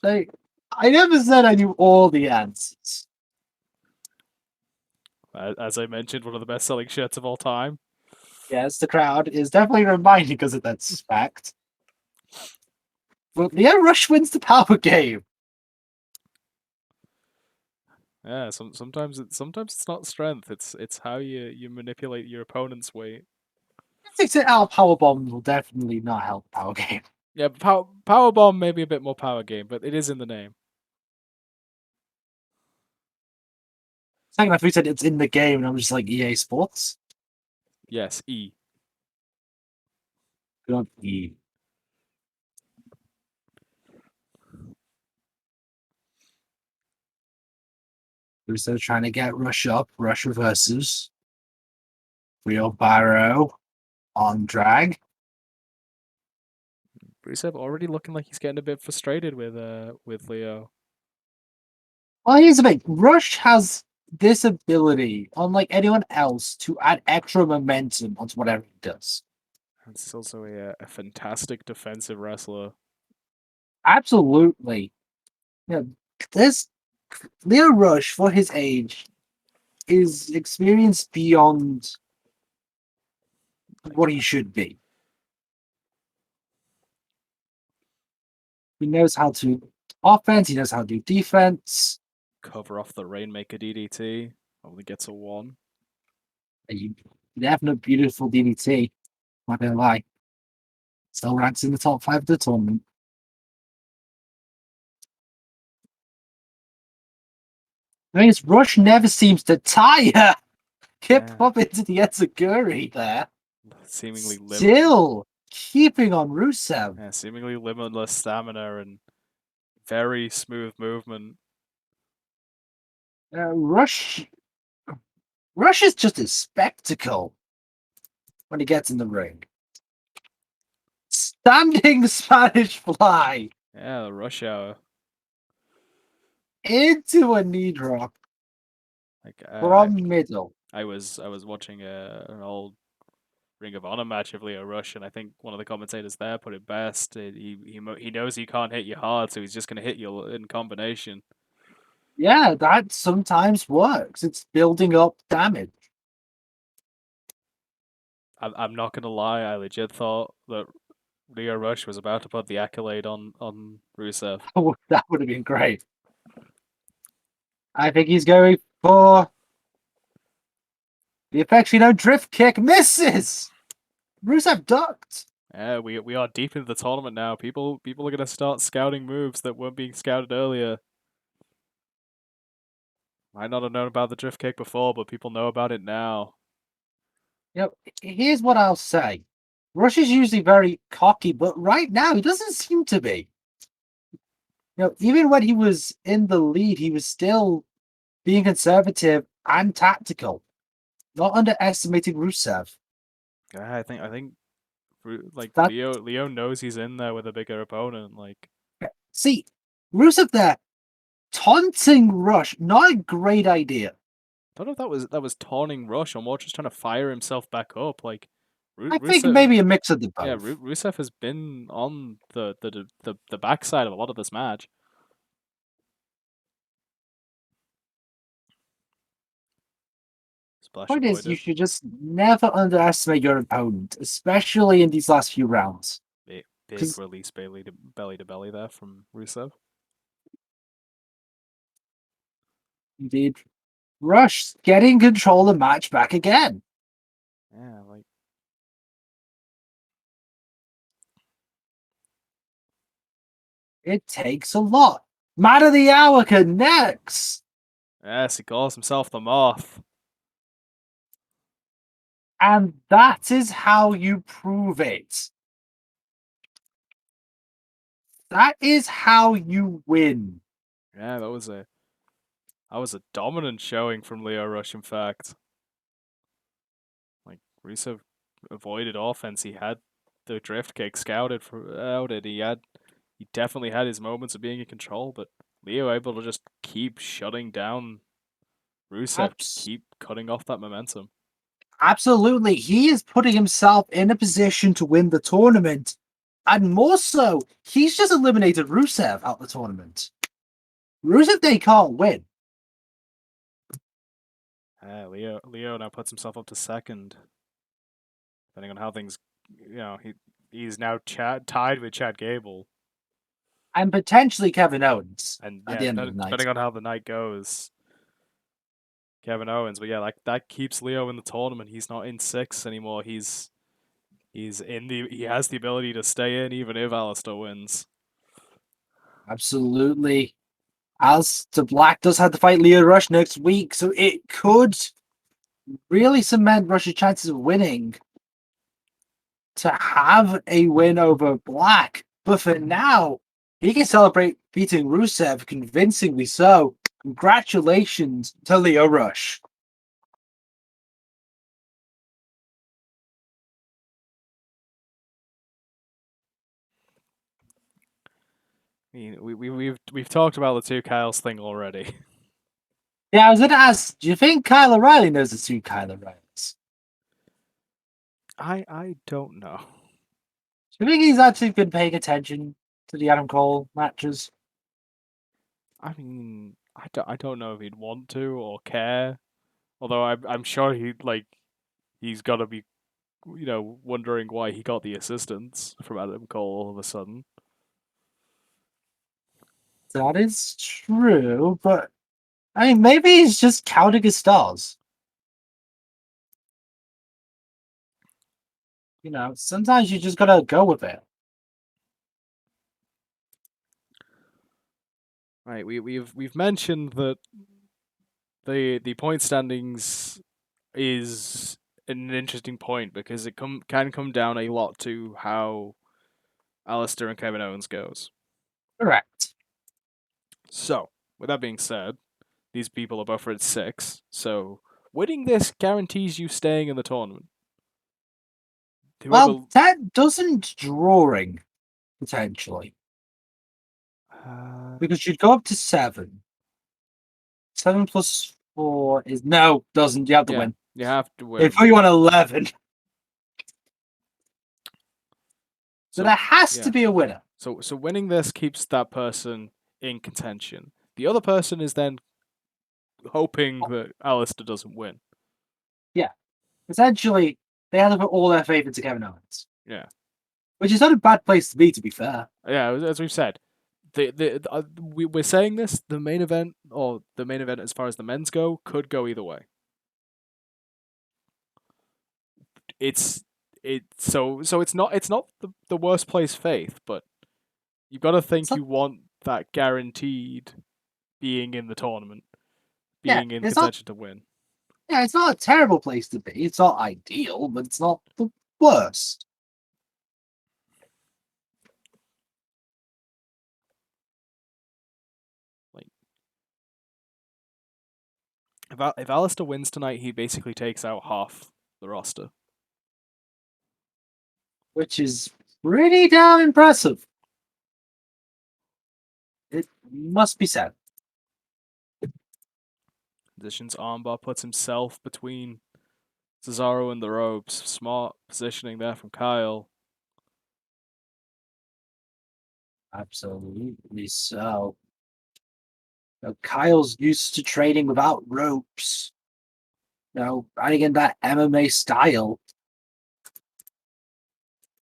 Like, I never said I knew all the answers. As I mentioned, one of the best-selling shirts of all time. Yes, the crowd is definitely reminding us of that fact. But Lio Rush wins the power game. Yeah, sometimes it's not strength. It's how you manipulate your opponent's weight. Our powerbomb will definitely not help power game. Yeah, powerbomb may be a bit more power game, but it is in the name. Second, I said it's in the game, and I'm just like EA Sports. Yes, E. Not E. Rusev trying to get Rush up. Rush reverses. Wheelbarrow on drag. Rusev already looking like he's getting a bit frustrated with Lio. Well, here's the thing. Rush has this ability, unlike anyone else, to add extra momentum onto whatever he does. And he's also a fantastic defensive wrestler. Absolutely. Yeah, this Lio Rush, for his age, is experienced beyond what he should be. He knows how to offense, he knows how to do defense. Cover off the Rainmaker DDT. Only gets a 1. A definite beautiful DDT. Not gonna lie. Still ranks in the top 5 of the tournament. I mean, Rush never seems to tire. Kept Yeah. up into the Enziguri there. Seemingly Still keeping on Rusev. Yeah, seemingly limitless stamina and very smooth movement. Rush is just a spectacle when he gets in the ring. Standing Spanish fly Yeah, the rush hour. into a knee drop Like from middle. I was watching an old Ring of Honor match of Lio Rush, and I think one of the commentators there put it best. He knows he can't hit you hard, so he's just gonna hit you in combination. Yeah, that sometimes works. It's building up damage. I'm not gonna lie, I legit thought that Lio Rush was about to put the accolade on Rusev. That would have been great. I think he's going for the affectionate drift kick. Misses! Rusev ducked. Yeah, we are deep into the tournament now. People are gonna start scouting moves that weren't being scouted earlier. Might not have known about the drift kick before, but people know about it now. Here's what I'll say. Rush is usually very cocky, but right now he doesn't seem to be. Even when he was in the lead, he was still being conservative and tactical, not underestimating Rusev. Yeah, I think like That Lio knows he's in there with a bigger opponent. Like, see, Rusev there taunting Rush, not a great idea. I don't know if that was taunting Rush or more just trying to fire himself back up. Like, I think Rusev, maybe a mix of the yeah, both. Rusev has been on the backside of a lot of this match. Splash Point is, you avoided. should just never underestimate your opponent, especially in these last few rounds. Big release belly to belly there from Rusev. Indeed, Rush getting control of the match back again. Yeah, like It takes a lot. Man of the hour connects. yes, he calls himself the Moth. And that is how you prove it. That is how you win. Yeah, that was a dominant showing from Lio Rush. In fact, like Rusev avoided offense. He had the drift kick scouted for out it. He definitely had his moments of being in control, but Lio able to just keep shutting down Rusev, Abs- keep cutting off that momentum. Absolutely. He is putting himself in a position to win the tournament. And more so, he's just eliminated Rusev out the tournament. Rusev, they can't win. Lio now puts himself up to second, depending on how things. He's now tied with Chad Gable, And potentially Kevin Owens and at yeah, the end of the night. depending on how the night goes, Kevin Owens. But yeah, like that keeps Lio in the tournament. He's not in 6 anymore. He has the ability to stay in even if Aleister wins. Absolutely. Aleister Black does have to fight Lio Rush next week, so it could really cement Rush's chances of winning to have a win over Black. But for now, he can celebrate beating Rusev convincingly so. Congratulations to Lio Rush. I mean, we've talked about the two Kyles thing already. Yeah, I was going to ask, do you think Kyle O'Reilly knows the two Kyle O'Reillys? I don't know. Do you think he's actually been paying attention to the Adam Cole matches? I mean, I don't know if he'd want to or care. Although I'm sure he's got to be wondering why he got the assistance from Adam Cole all of a sudden. That is true, but I mean, maybe he's just counting his stars. Sometimes you just gotta go with it. Right, we've mentioned that the point standings is an interesting point because it can come down a lot to how Aleister and Kevin Owens goes. Correct. So, with that being said, these people are both at 6, so winning this guarantees you staying in the tournament. Well, that doesn't drawing, potentially. Because you'd go up to 7. 7 plus 4 is... No, doesn't. You have to win. You have to win. If you want 11. So there has to be a winner. So winning this keeps that person in contention. The other person is then hoping that Aleister doesn't win. Yeah. Essentially, they have to put all their faith into Kevin Owens. Yeah. Which is not a bad place to be fair. Yeah, as we've said. We're saying this, the main event as far as the men's go, could go either way. So it's not the worst place faith, but you've got to think you want that guaranteed being in the tournament, being in contention to win. Yeah, it's not a terrible place to be. It's not ideal, but it's not the worst. If Aleister wins tonight, he basically takes out half the roster. Which is pretty damn impressive. It must be said. Positions armbar, puts himself between Cesaro and the ropes. Smart positioning there from Kyle. Absolutely so. Kyle's used to training without ropes. Adding in that MMA style.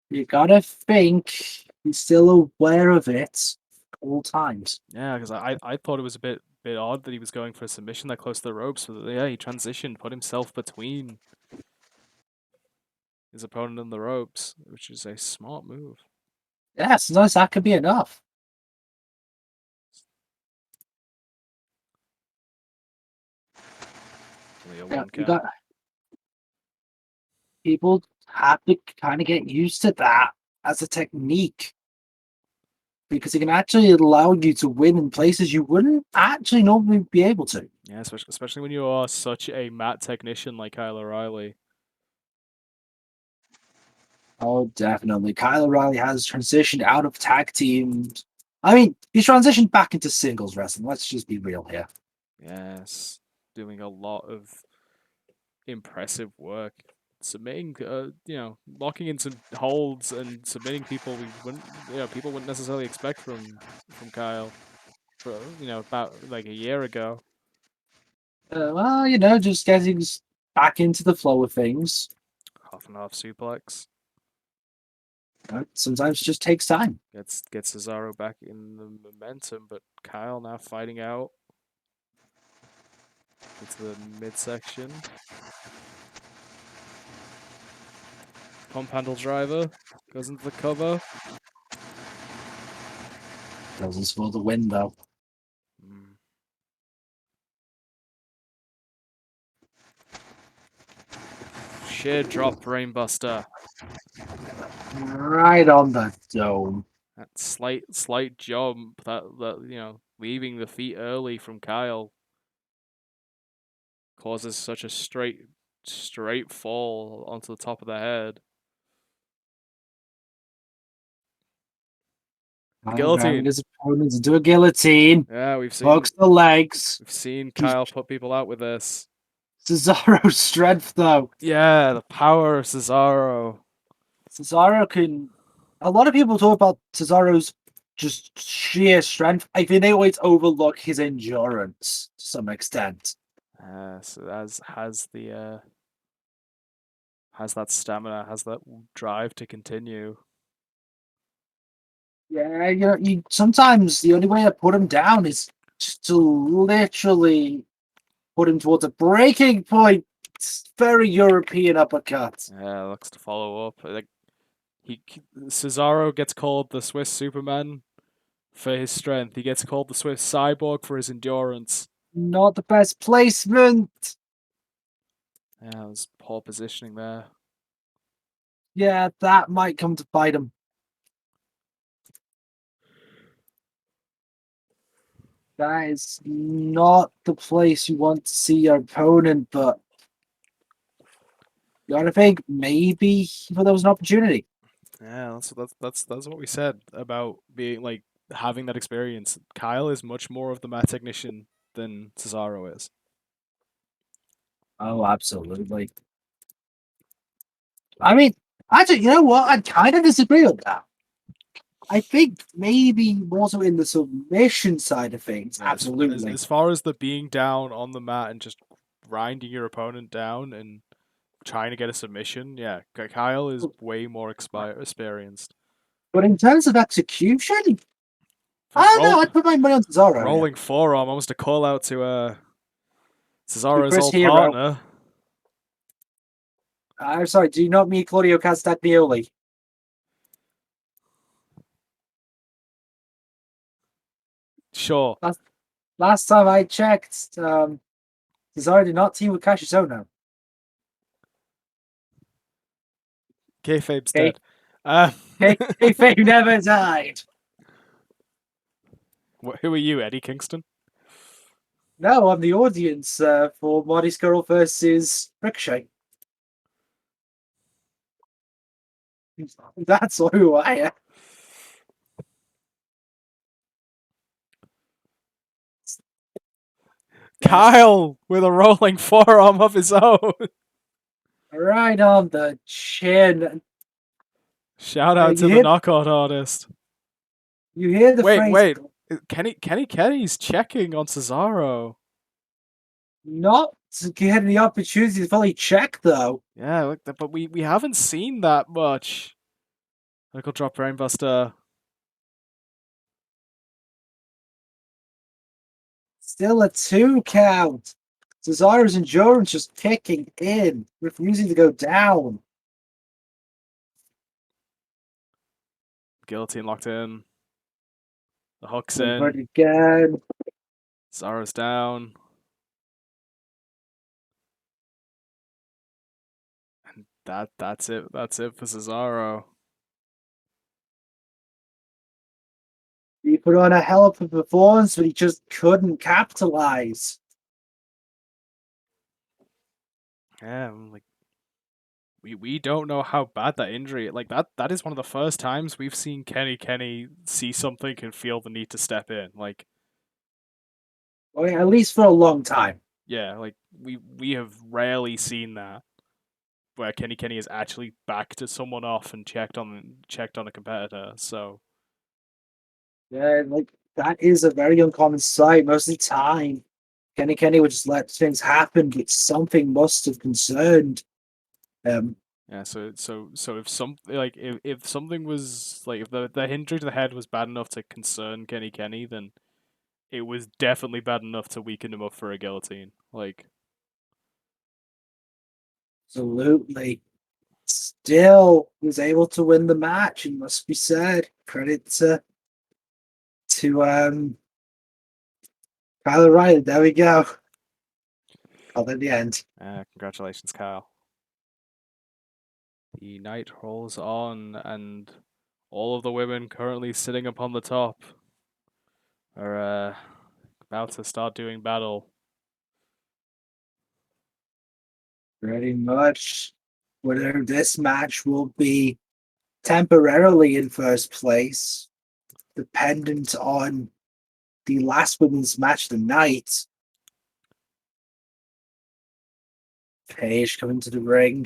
You gotta think he's still aware of it all times. Yeah, because I thought it was a bit odd that he was going for a submission that close to the ropes, but yeah, he transitioned, put himself between his opponent and the ropes, which is a smart move. Yeah, sometimes that could be enough. People have to kind of get used to that as a technique. Because it can actually allow you to win in places you wouldn't actually normally be able to. Yeah, especially when you are such a mat technician like Kyle O'Reilly. Oh, definitely. Kyle O'Reilly has transitioned out of tag teams. I mean, he's transitioned back into singles wrestling. Let's just be real here. Yes, doing a lot of impressive work. Submitting, locking in some holds and submitting people people wouldn't necessarily expect from Kyle. About like a year ago. Just getting back into the flow of things. Half and half suplex. Sometimes it just takes time. Gets Cesaro back in the momentum, but Kyle now fighting out into the midsection. Pump handle driver goes into the cover. Goes for the win though. Sheer drop brainbuster. Right on the dome. That slight jump that leaving the feet early from Kyle causes such a straight fall onto the top of the head. Guillotine. His opponents do a guillotine. Yeah, we've seen. Hooks the legs. We've seen Kyle put people out with this. Cesaro's strength, though. Yeah, the power of Cesaro. Cesaro can. A lot of people talk about Cesaro's just sheer strength. I think they always overlook his endurance to some extent. So has that stamina, has that drive to continue. Yeah, sometimes the only way to put him down is just to literally put him towards a breaking point. It's very European uppercut. Yeah, looks to follow up. Like Cesaro gets called the Swiss Superman for his strength. He gets called the Swiss Cyborg for his endurance. Not the best placement. Yeah, it was poor positioning there. Yeah, that might come to bite him. That is not the place you want to see your opponent, but you gotta think maybe he thought there was an opportunity. Yeah, that's what we said about being like having that experience. Kyle is much more of the mat technician than Cesaro is. Oh, absolutely. I mean, actually, you know what? I kind of disagree with that. I think maybe also in the submission side of things, Yeah, absolutely. as far as the being down on the mat and just grinding your opponent down and trying to get a submission, yeah, Kyle is way more experienced. But in terms of execution, I For don't know. I'd put my money on Cesaro here. rolling forearm, almost a call out to To Cesaro's Chris old Hero. partner. I'm sorry, do you not mean Claudio Castagnoli? Sure, Last time I checked, Cesaro did not team with Cassius Ohno. kayfabe's Okay, dead. Uh, kayfabe never died. who are you, Eddie Kingston? No, I'm the audience for Marty Scurll versus Ricochet. That's who I am. Yes. Kyle with a rolling forearm of his own. Right on the chin. Shout out to the knockout artist. You hear the phrase, Wait. Kenny's checking on Cesaro. not getting the opportunity to fully check, though. Yeah, look, but we haven't seen that much. Nickel drop brainbuster. Still a 2 count. Cesaro's endurance just kicking in, refusing to go down. Guillotine locked in. The hook's But in. again, Cesaro's down. And that's it. That's it for Cesaro. he put on a hell of a performance, but he just couldn't capitalize. Yeah, like we don't know how bad that injury. Like that is one of the first times we've seen Kenny see something and feel the need to step in. Like Well, at least for a long time. yeah, like we have rarely seen that where Kenny has actually backed someone off and checked on a competitor. So Yeah, like that is a very uncommon sight. Most of the time, Kenny would just let things happen, but something must have concerned him. yeah, so if some like if something was like if the injury to the head was bad enough to concern Kenny, then it was definitely bad enough to weaken him up for a guillotine. Like Absolutely. Still was able to win the match, it must be said. Credit to Kyle O'Reilly. There we go. Called at the end. congratulations, Kyle. The night rolls on, and all of the women currently sitting upon the top are about to start doing battle. Pretty much. Whether this match will be temporarily in first place, dependent on the last women's match of the night. Paige coming to the ring.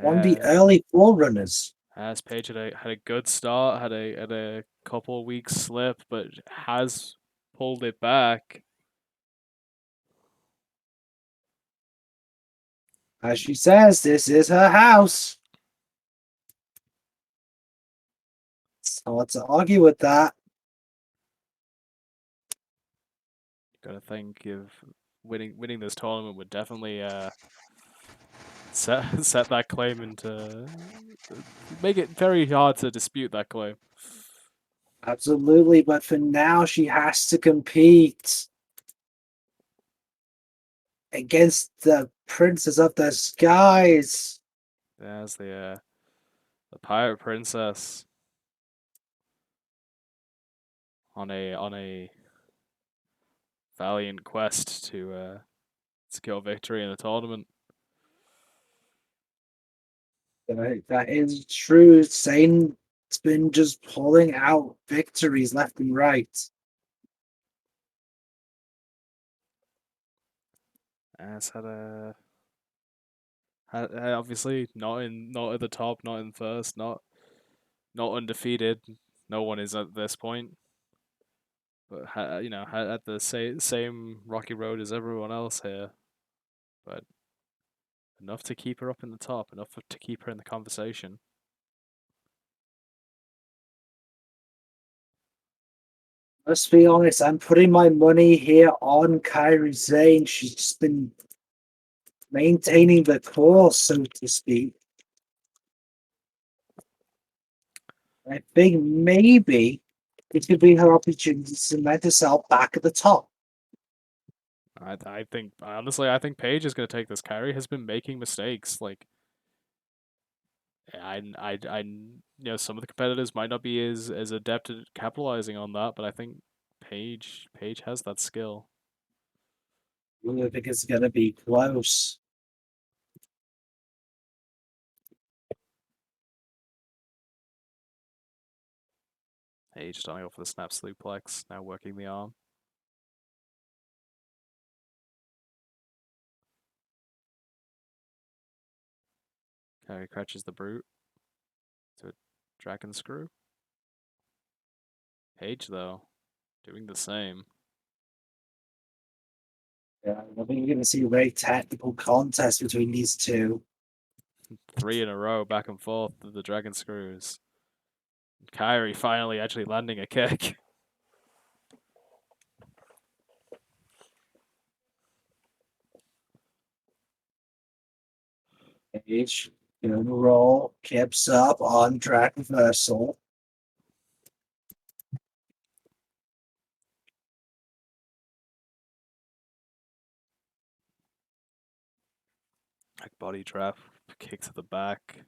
One of the early forerunners. As Paige had a good start, had a couple weeks slip, but has pulled it back. As she says, this is her house. It's hard to argue with that. Gotta think if winning this tournament would definitely set that claim into make it very hard to dispute that claim. Absolutely, but for now, she has to compete against the Princess of the Skies. As the pirate princess on a valiant quest to secure victory in the tournament. That is true. Sane's been just pulling out victories left and right. As had obviously not at the top, not in first, not undefeated. No one is at this point, but at the same rocky road as everyone else here. But enough to keep her up in the top, enough to keep her in the conversation. Let's be honest, I'm putting my money here on Kairi Sane. She's just been maintaining the course, so to speak. I think maybe it could be her opportunity to cement herself back at the top. I think honestly, I think Paige is going to take this. Kairi has been making mistakes. Like some of the competitors might not be as adept at capitalizing on that, but I think Paige has that skill. I think it's going to be close. Paige starting off with a snap suplex, now working the arm. Kairi catches the brute to a dragon screw. Paige though, doing the same. Yeah, I think you're going to see a very technical contest between these two. 3 in a row, back and forth to the dragon screws. Kairi finally actually landing a kick. Paige, good roll, kips up on track reversal. Like body trap, kick to the back,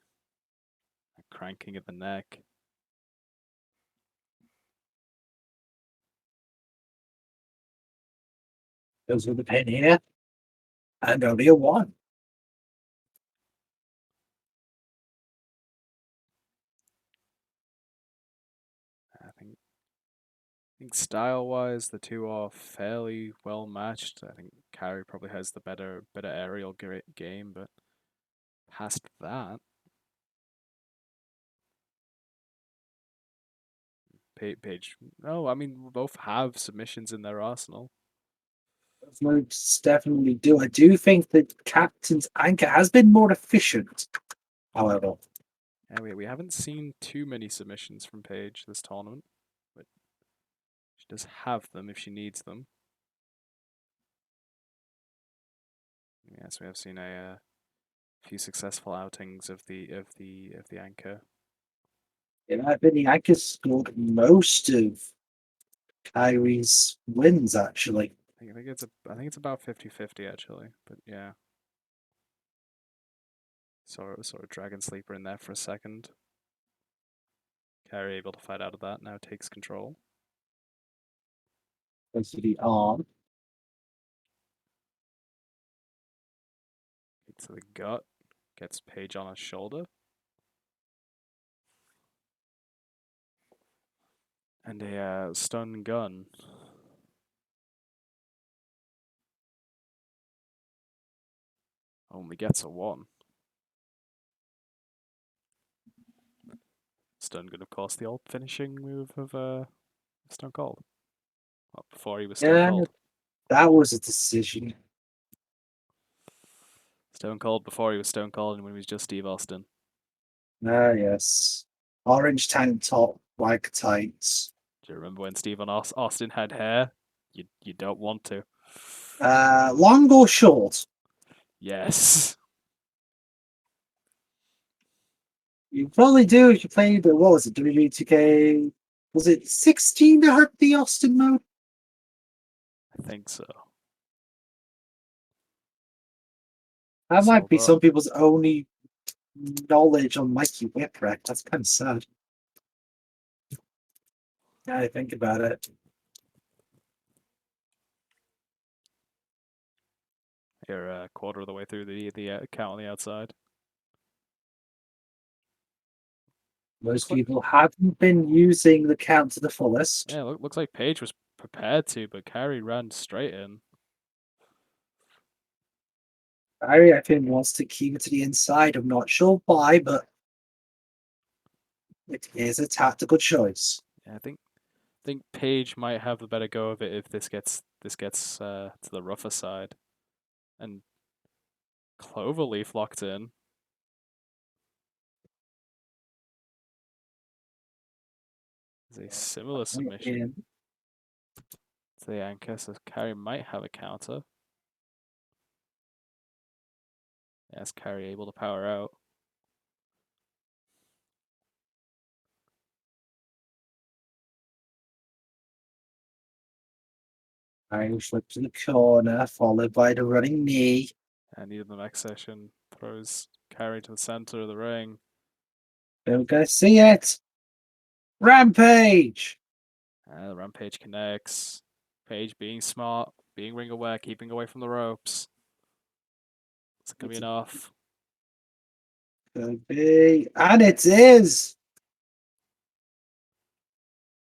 cranking at the neck. Goes with the pin here. And only a one. I think style wise, the two are fairly well matched. I think Kairi probably has the better aerial game, but past that, Paige. No, I mean both have submissions in their arsenal. Most definitely do. I do think that Captain's anchor has been more efficient, however. Yeah, we haven't seen too many submissions from Paige this tournament, but she does have them if she needs them. Yes, we have seen a few successful outings of the anchor. In my opinion, Anchor scored most of Kyrie's wins, actually. I think it's about 50-50 actually, but yeah. Saw a Dragon Sleeper in there for a second. Kairi able to fight out of that, now takes control. Goes to the arm. Gets to the gut, gets Paige on his shoulder. And a stun gun. Only gets a 1. done good, of course, the old finishing move of Stone Cold. Well, before he was Stone Yeah, Cold. that was a decision. Stone Cold before he was Stone Cold and when he was just Steve Austin. Ah, yes. Orange tank top, white tights. Do you remember when Steve Austin had hair? You don't want to. Long or short? Yes. You probably do if you played, what was it, WWE 2K? Was it 16 that had the Austin mode? I think so. That might So, be but some people's only knowledge on Mikey Whipwreck. That's kind of sad. Yeah, I think about it. you're a quarter of the way through the count on the outside. Most Look, people haven't been using the count to the fullest. yeah, looks like Paige was prepared to, but Kairi ran straight in. Barry, I think, wants to keep it to the inside. I'm not sure why, but it is a tactical choice. Yeah, I think Paige might have the better go of it if this gets to the rougher side. And Cloverleaf locked in. Is a similar submission In. to the anchor, so Kairi might have a counter. Yes, Kairi able to power out. Irish flip to the corner, followed by the running knee. And even the next session throws Kairi to the center of the ring. Don't go see it. Rampage. The Rampage connects. Paige being smart, being ring aware, keeping away from the ropes. Is it gonna be enough? Could be. And it is.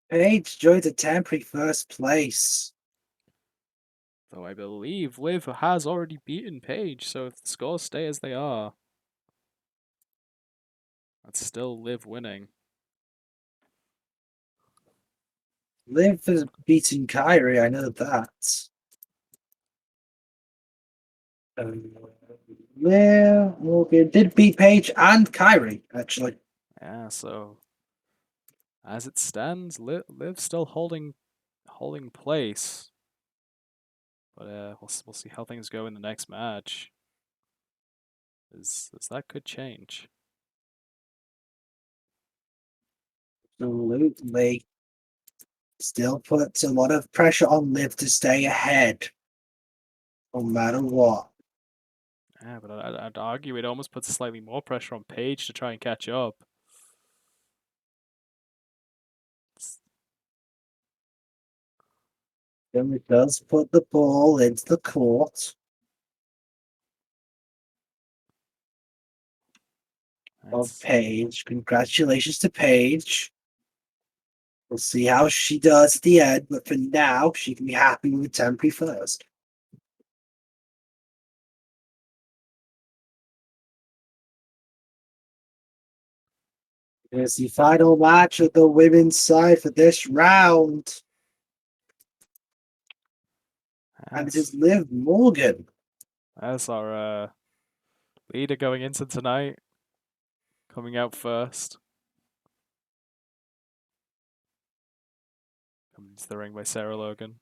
Paige joins a temporary first place. Though I believe Liv has already beaten Paige, so if the scores stay as they are, that's still Liv winning. Liv has beaten Kairi, I know that. Yeah, Morgan did beat Paige and Kairi, actually. Yeah, so as it stands, Liv still holding place. But we'll see how things go in the next match. As that could change. Absolutely. Still puts a lot of pressure on Liv to stay ahead, no matter what. Yeah, but I'd argue it almost puts slightly more pressure on Paige to try and catch up. Then it does put the ball into the court of It's, Paige. Congratulations to Paige. We'll see how she does at the end, but for now, she can be happy with the temporary first. Here's the final match of the women's side for this round. And it is Liv Morgan. that's our leader going into tonight. Coming out first. Coming to the ring by Sarah Logan.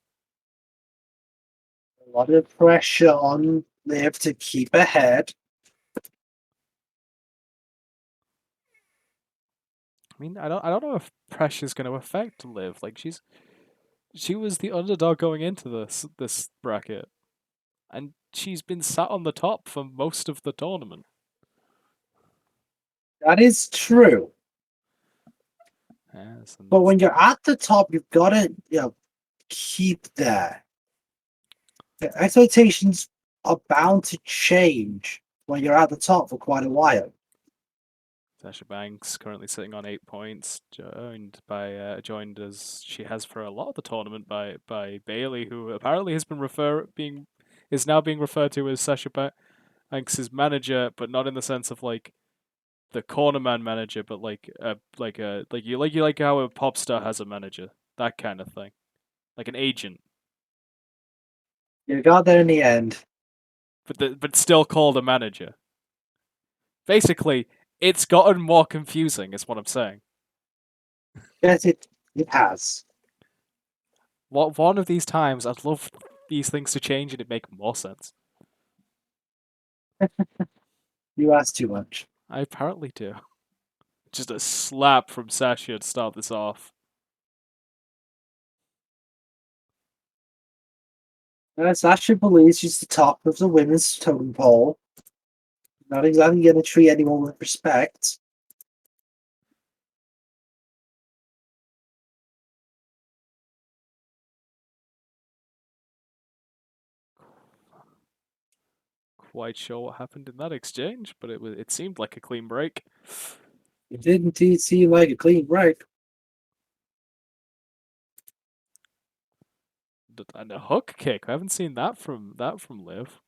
A lot of pressure on Liv to keep ahead. I mean, I don't know if pressure's going to affect Liv. Like she was the underdog going into this bracket, and she's been sat on the top for most of the tournament. That is true. Yes, But when you're at the top, you've got to keep there. The expectations are bound to change when you're at the top for quite a while. Sasha Banks currently sitting on 8 points, joined as she has for a lot of the tournament by Bailey, who apparently has been is now being referred to as Sasha Banks's manager, but not in the sense of like the cornerman manager, but like how a pop star has a manager, that kind of thing, like an agent, You got there in the end. but still called a manager. Basically, it's gotten more confusing, is what I'm saying. Yes, it has. What one of these times, I'd love these things to change and it make more sense. You asked too much. I apparently do. Just a slap from Sasha to start this off. Sasha believes she's the top of the women's totem pole. Not exactly going to treat anyone with respect. Quite sure what happened in that exchange, but it seemed like a clean break. It did indeed seem like a clean break. And a hook kick. I haven't seen that from Liv.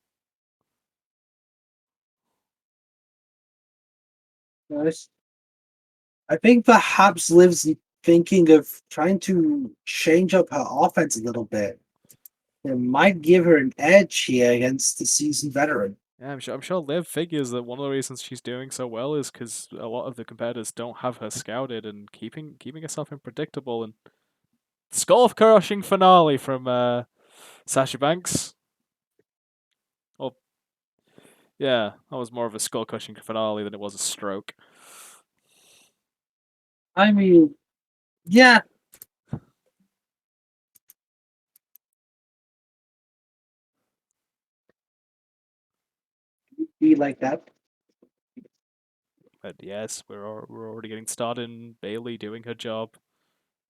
Nice. I think perhaps Liv's thinking of trying to change up her offense a little bit. It might give her an edge here against the seasoned veteran. Yeah, I'm sure Liv figures that one of the reasons she's doing so well is because a lot of the competitors don't have her scouted and keeping herself unpredictable. And skull crushing finale from Sasha Banks. Oh, yeah, that was more of a skull crushing finale than it was a stroke. I mean, yeah. Be like that. But yes, we're already getting started. In Bailey doing her job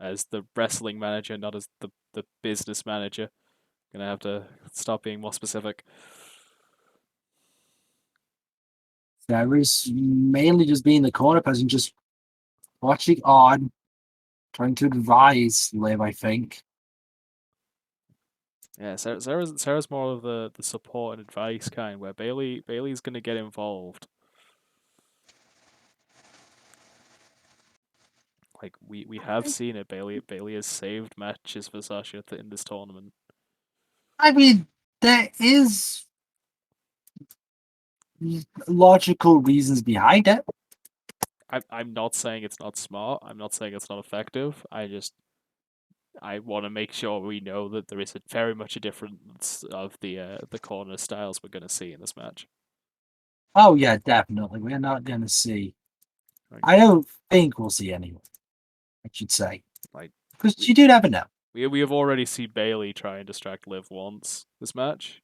as the wrestling manager, not as the business manager. Gonna have to stop being more specific. Sarah's mainly just being the corner person, just watching on, trying to advise Liv, I think. Yeah, Sarah's more of the support and advice kind, where Bailey's gonna get involved. Like we have seen it. Bailey has saved matches for Sasha in this tournament. I mean, there is logical reasons behind it. I'm not saying it's not smart. I'm not saying it's not effective. I want to make sure we know that there is very much a difference of the corner styles we're gonna see in this match. Oh yeah, definitely. We're not going to see. Like, I don't think we'll see anyone. I should say, like because we, you do never know. we have already seen Bailey try and distract Liv once this match,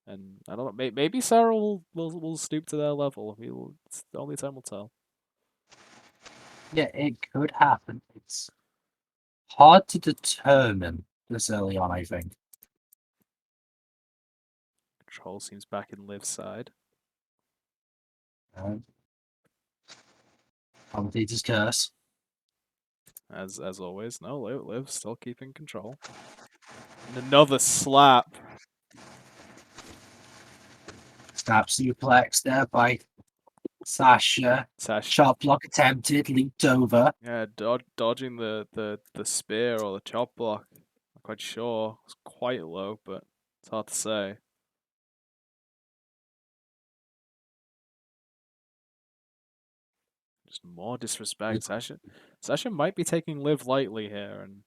and I don't know. Maybe Sarah will stoop to their level. It's the only time will tell. Yeah, it could happen. It's hard to determine this early on, I think. Control seems back in Liv's side. Um, Commentator's curse. As always. No, Liv still keeping control. And another slap. Snap suplex there by Sasha. Sash, Chop block attempted, leaped over. yeah, dodging the spear or the chop block. Not quite sure. It's quite low, but it's hard to say. Just more disrespect. Sasha might be taking Liv lightly here, and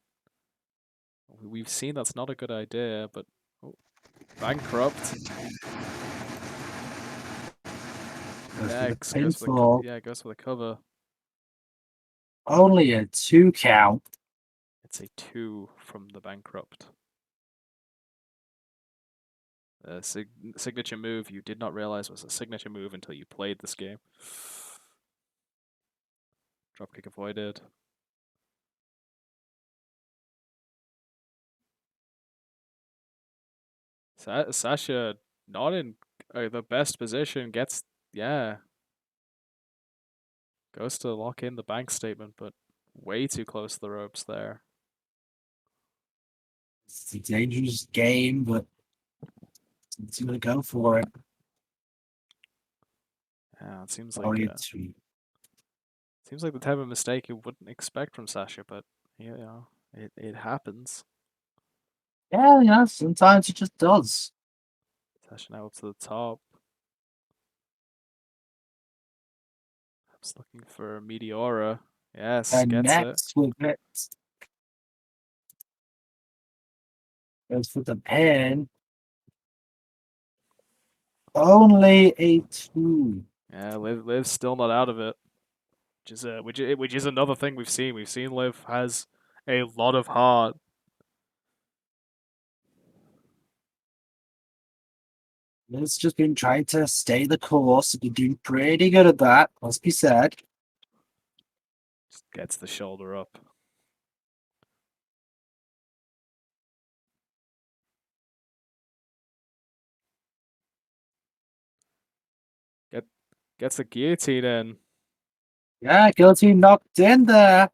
we've seen that's not a good idea. But oh, bankrupt. Goes for Yeah, the goes for the cover. pinfall. Yeah, goes for the cover. Only a 2 count. It's a 2 from the bankrupt. Signature move you did not realize was a signature move until you played this game. Dropkick avoided. Sasha not in the best position. Gets, yeah, goes to lock in the bank statement, but way too close to the ropes there. It's a dangerous game, but he's going to go for it. Yeah, it seems like Only a 2. Seems like the type of mistake you wouldn't expect from Sasha, but it happens. Yeah, sometimes it just does. Sasha now up to the top. Just looking for Meteora. Yes, And gets it. next with it goes for the pin. Only a 2. Yeah, Liv's still not out of it, which is another thing we've seen. We've seen Liv has a lot of heart. Liv's just been trying to stay the course. Been doing pretty good at that, must be said. Just gets the shoulder up. Gets the guillotine in. Yeah, guillotine knocked in there.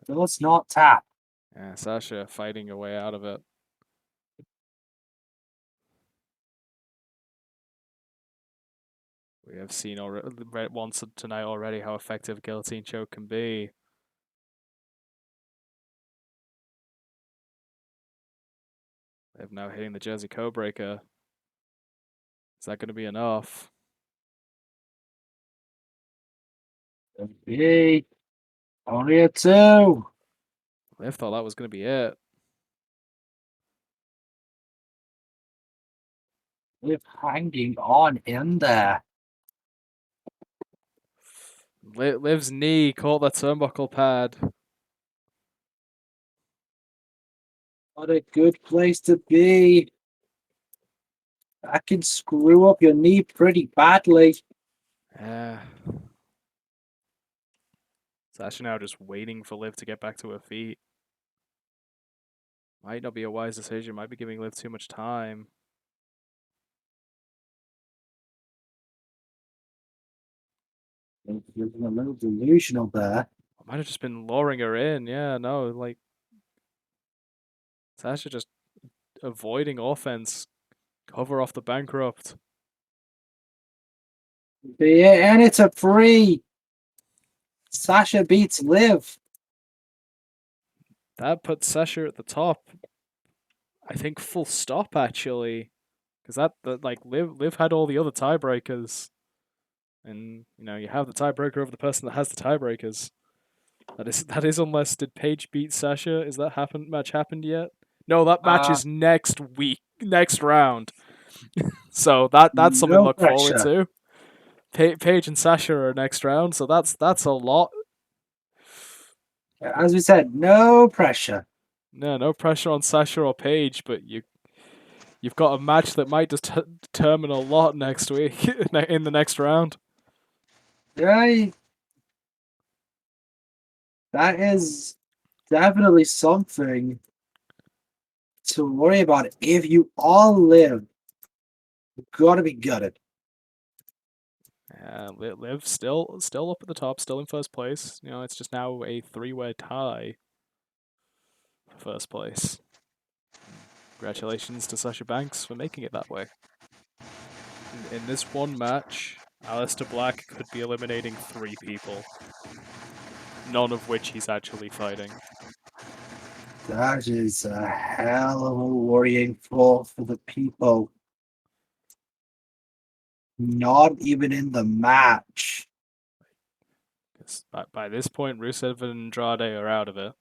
Still it's not tap. Yeah, Sasha fighting her way out of it. We have seen once tonight already how effective guillotine choke can be. They're now hitting the Jersey Code Breaker. Is that going to be enough? Okay. Only a 2. Liv thought that was going to be it. Liv hanging on in there. Liv's knee caught that turnbuckle pad. What a good place to be. That can screw up your knee pretty badly. Yeah. Sasha now just waiting for Liv to get back to her feet. Might not be a wise decision. Might be giving Liv too much time. Looking a little delusional there. Might have just been luring her in. Yeah, no, like Sasha just avoiding offense. Cover off the bankrupt. Yeah, and it's a free. Sasha beats Liv. That puts Sasha at the top. I think full stop actually, because that like Liv had all the other tiebreakers, and you have the tiebreaker over the person that has the tiebreakers. That is unless did Paige beat Sasha? Is that match happened yet? No, that match is next week, next round. So that's something to No look forward pressure. to. Paige and Sasha are next round, so that's a lot. As we said, no pressure. No pressure on Sasha or Paige, but you've got a match that might determine a lot next week in the next round. Right. That is definitely something to worry about. If you all live, you've got to be gutted. Liv still up at the top, still in first place. It's just now a three-way tie for first place. Congratulations to Sasha Banks for making it that way. In this one match, Aleister Black could be eliminating 3 people, none of which he's actually fighting. That is a hell of a worrying fall for the people. Not even in the match. Because by this point, Rusev and Andrade are out of it.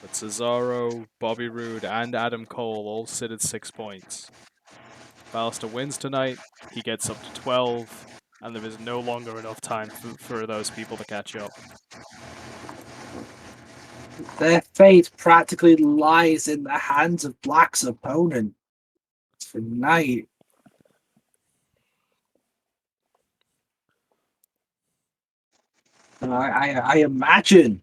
But Cesaro, Bobby Roode, and Adam Cole all sit at 6 points. If Aleister wins tonight, he gets up to 12, and there is no longer enough time for those people to catch up. Their fate practically lies in the hands of Black's opponent tonight. I imagine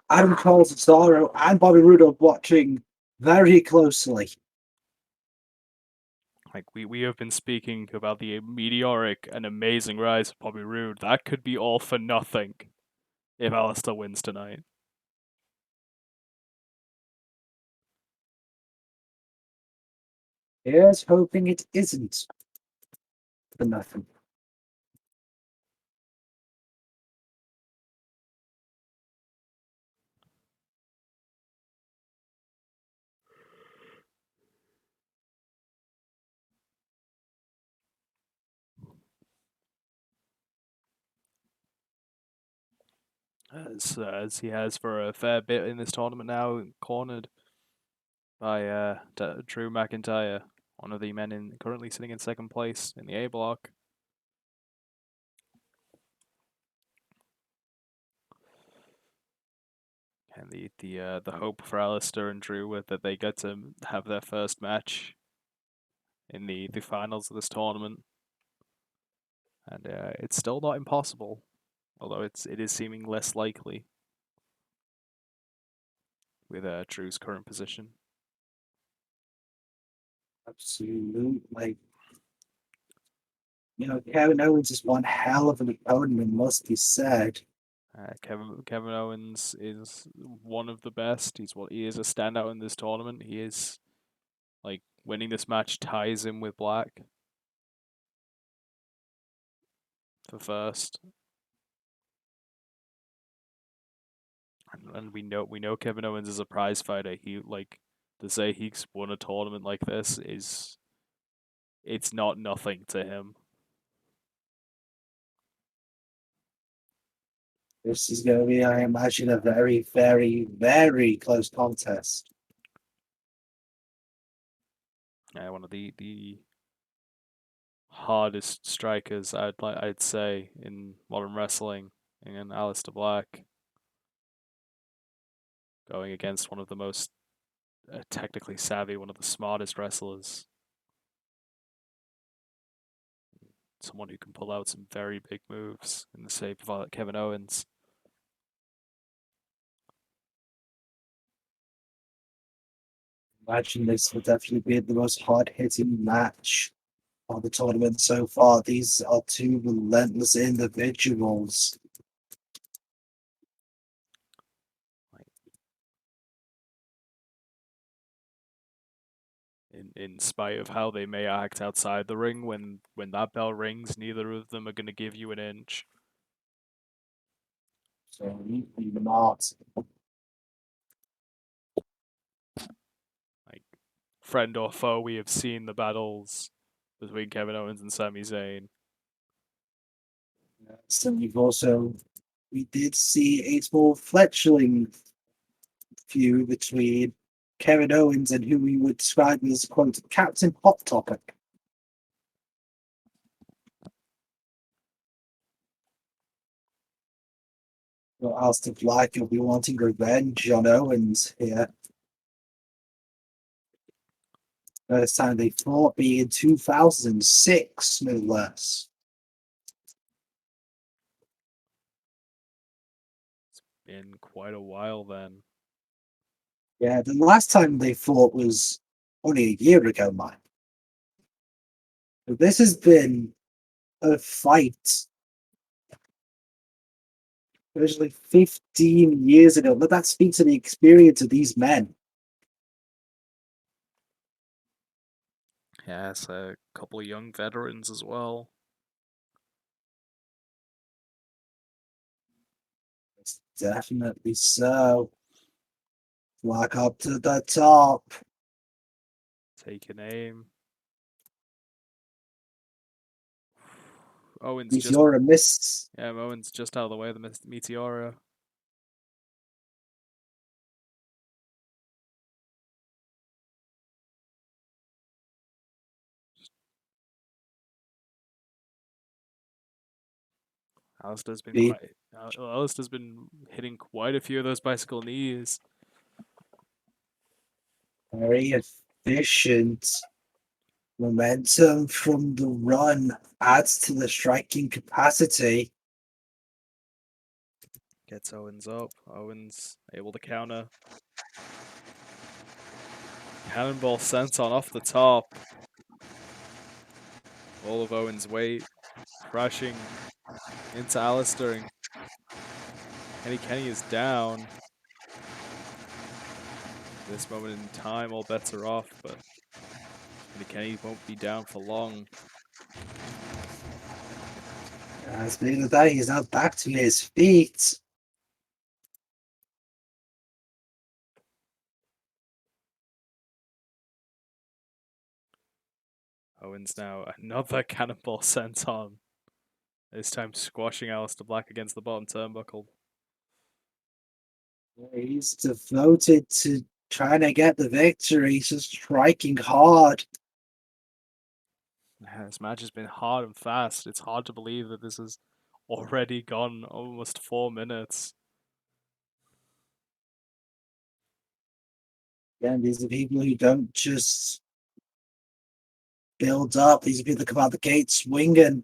Adam Cole, Cesaro, and Bobby Roode are watching very closely. Like we have been speaking about the meteoric and amazing rise of Bobby Roode. That could be all for nothing if Aleister wins tonight. Here's hoping it isn't for nothing. As he has for a fair bit in this tournament now, cornered by Drew McIntyre, one of the men currently sitting in second place in the A block. And the hope for Aleister and Drew with that they get to have their first match in the finals of this tournament. And it's still not impossible, although it is seeming less likely with Drew's current position. Absolutely. Kevin Owens is one hell of an opponent, it must be said. Kevin Owens is one of the best. He is a standout in this tournament. He is like winning this match ties him with Black for first. And we know Kevin Owens is a prize fighter. He to say he's won a tournament like this it's not nothing to him. This is going to be, I imagine, a very, very, very close contest. Yeah, one of the hardest strikers I'd say in modern wrestling, and Aleister Black going against one of the most technically savvy, one of the smartest wrestlers. Someone who can pull out some very big moves in the shape of Kevin Owens. Imagine this would definitely be the most hard-hitting match of the tournament so far. These are two relentless individuals. In spite of how they may act outside the ring, when that bell rings, neither of them are going to give you an inch. So even not. Like friend or foe, we have seen the battles between Kevin Owens and Sami Zayn. So we did see a small fledgling feud between Kevin Owens and who we would describe as, quote, Captain Hot Topic. Well, Aleister Black will be wanting revenge on Owens here. First time they fought being in 2006, no less. It's been quite a while then. Yeah, the last time they fought was only a year ago, man. This has been a fight. It was like 15 years ago, but that speaks to the experience of these men. Yeah, it's a couple of young veterans as well. It's definitely so. Walk up to the top. Take an aim. Owens Meteora miss. Yeah, Owens just out of the way of the Meteora. Aleister's been hitting quite a few of those bicycle knees. Very efficient. Momentum from the run adds to the striking capacity. Gets Owens up. Owens able to counter. Cannonball sent on off the top. All of Owens' weight crashing into Aleister, and Kenny is down. This moment in time, all bets are off, but And Kenny won't be down for long. As big as that, he's not back to his feet. Owens now another cannonball sent on. This time squashing Aleister Black against the bottom turnbuckle. He's devoted to trying to get the victory. He's just striking hard. Yeah, this match has been hard and fast. It's hard to believe that this has already gone almost 4 minutes. Again, these are people who don't just build up. These are people that come out the gate swinging.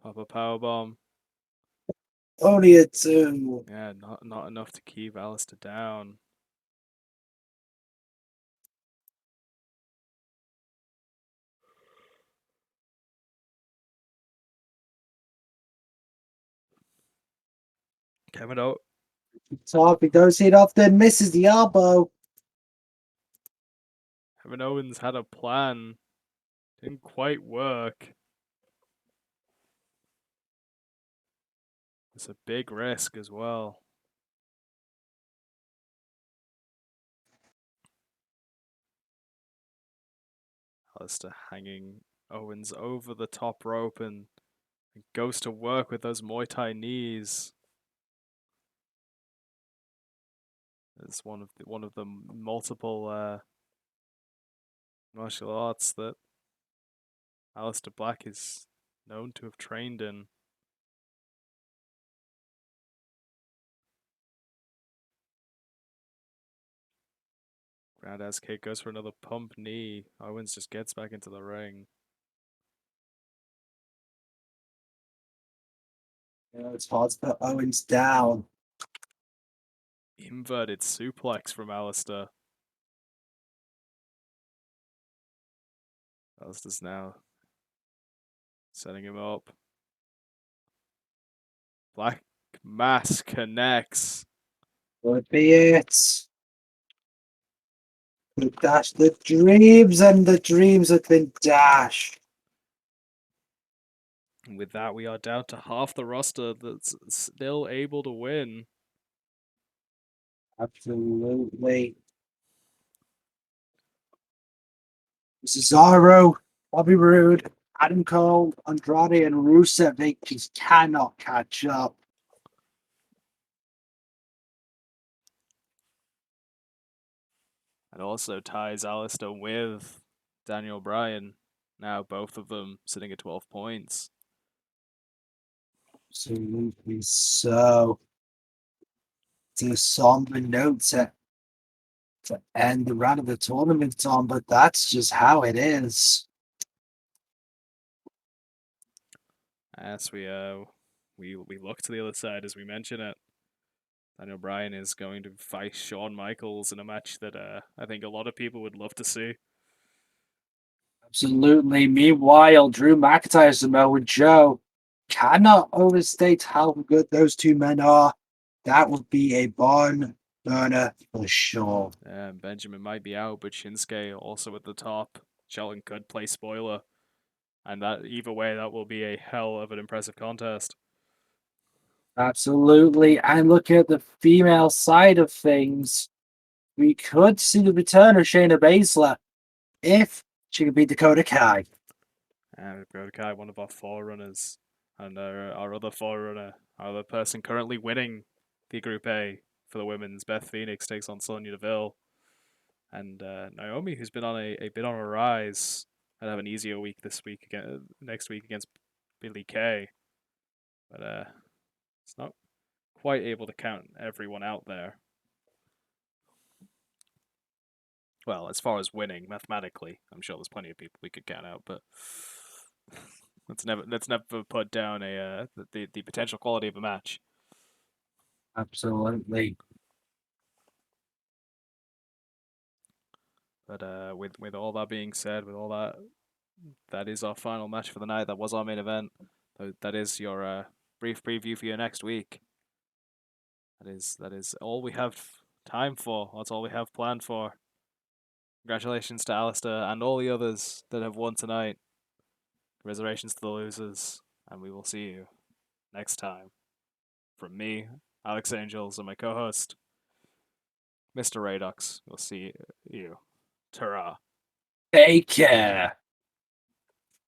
Pop a powerbomb. Only a 2. Yeah, not enough to keep Aleister down. Kevin O. Top, he does hit off, then misses the elbow. Kevin Owens had a plan. Didn't quite work. It's a big risk as well. Aleister hanging Owens over the top rope and goes to work with those Muay Thai knees. It's one of the multiple martial arts that Aleister Black is known to have trained in. Roundhouse kick goes for another pump knee. Owens just gets back into the ring. It's hard to put Owens down. Inverted suplex from Aleister. Aleister's now setting him up. Black Mass connects. Would be it. The dash, the dreams, and the dreams have been dashed. And with that, we are down to half the roster that's still able to win. Absolutely. Cesaro, Bobby Roode, Adam Cole, Andrade, and Rusev, they just cannot catch up. And also ties Aleister with Daniel Bryan. Now both of them sitting at 12 points. Absolutely so. It's a somber note to end the run of the tournament on, but that's just how it is. As we look to the other side as we mention it. Daniel Bryan is going to fight Shawn Michaels in a match that I think a lot of people would love to see. Absolutely. Meanwhile, Drew McIntyre, Samoa Joe cannot overstate how good those two men are. That would be a barn burner for sure. Benjamin might be out, but Shinsuke also at the top. Shelton could play spoiler. And that either way, that will be a hell of an impressive contest. Absolutely. And looking at the female side of things, we could see the return of Shayna Baszler if she could beat Dakota Kai. Dakota Kai, one of our forerunners, and our other forerunner, our other person currently winning the Group A for the women's, Beth Phoenix takes on Sonya Deville. And Naomi, who's been on a bit on a rise, and have an easier week next week against Billie Kay. But it's not quite able to count everyone out there. Well, as far as winning mathematically, I'm sure there's plenty of people we could count out, but let's never put down the potential quality of a match. Absolutely. But with all that being said, with all that, that is our final match for the night. That was our main event. That is your brief preview for your next week. That is all we have time for. That's all we have planned for. Congratulations to Aleister and all the others that have won tonight. Reservations to the losers, and we will see you next time. From me, Alex Angels, and my co-host, Mr. Radox. We'll see you. Ta-ra. Take care.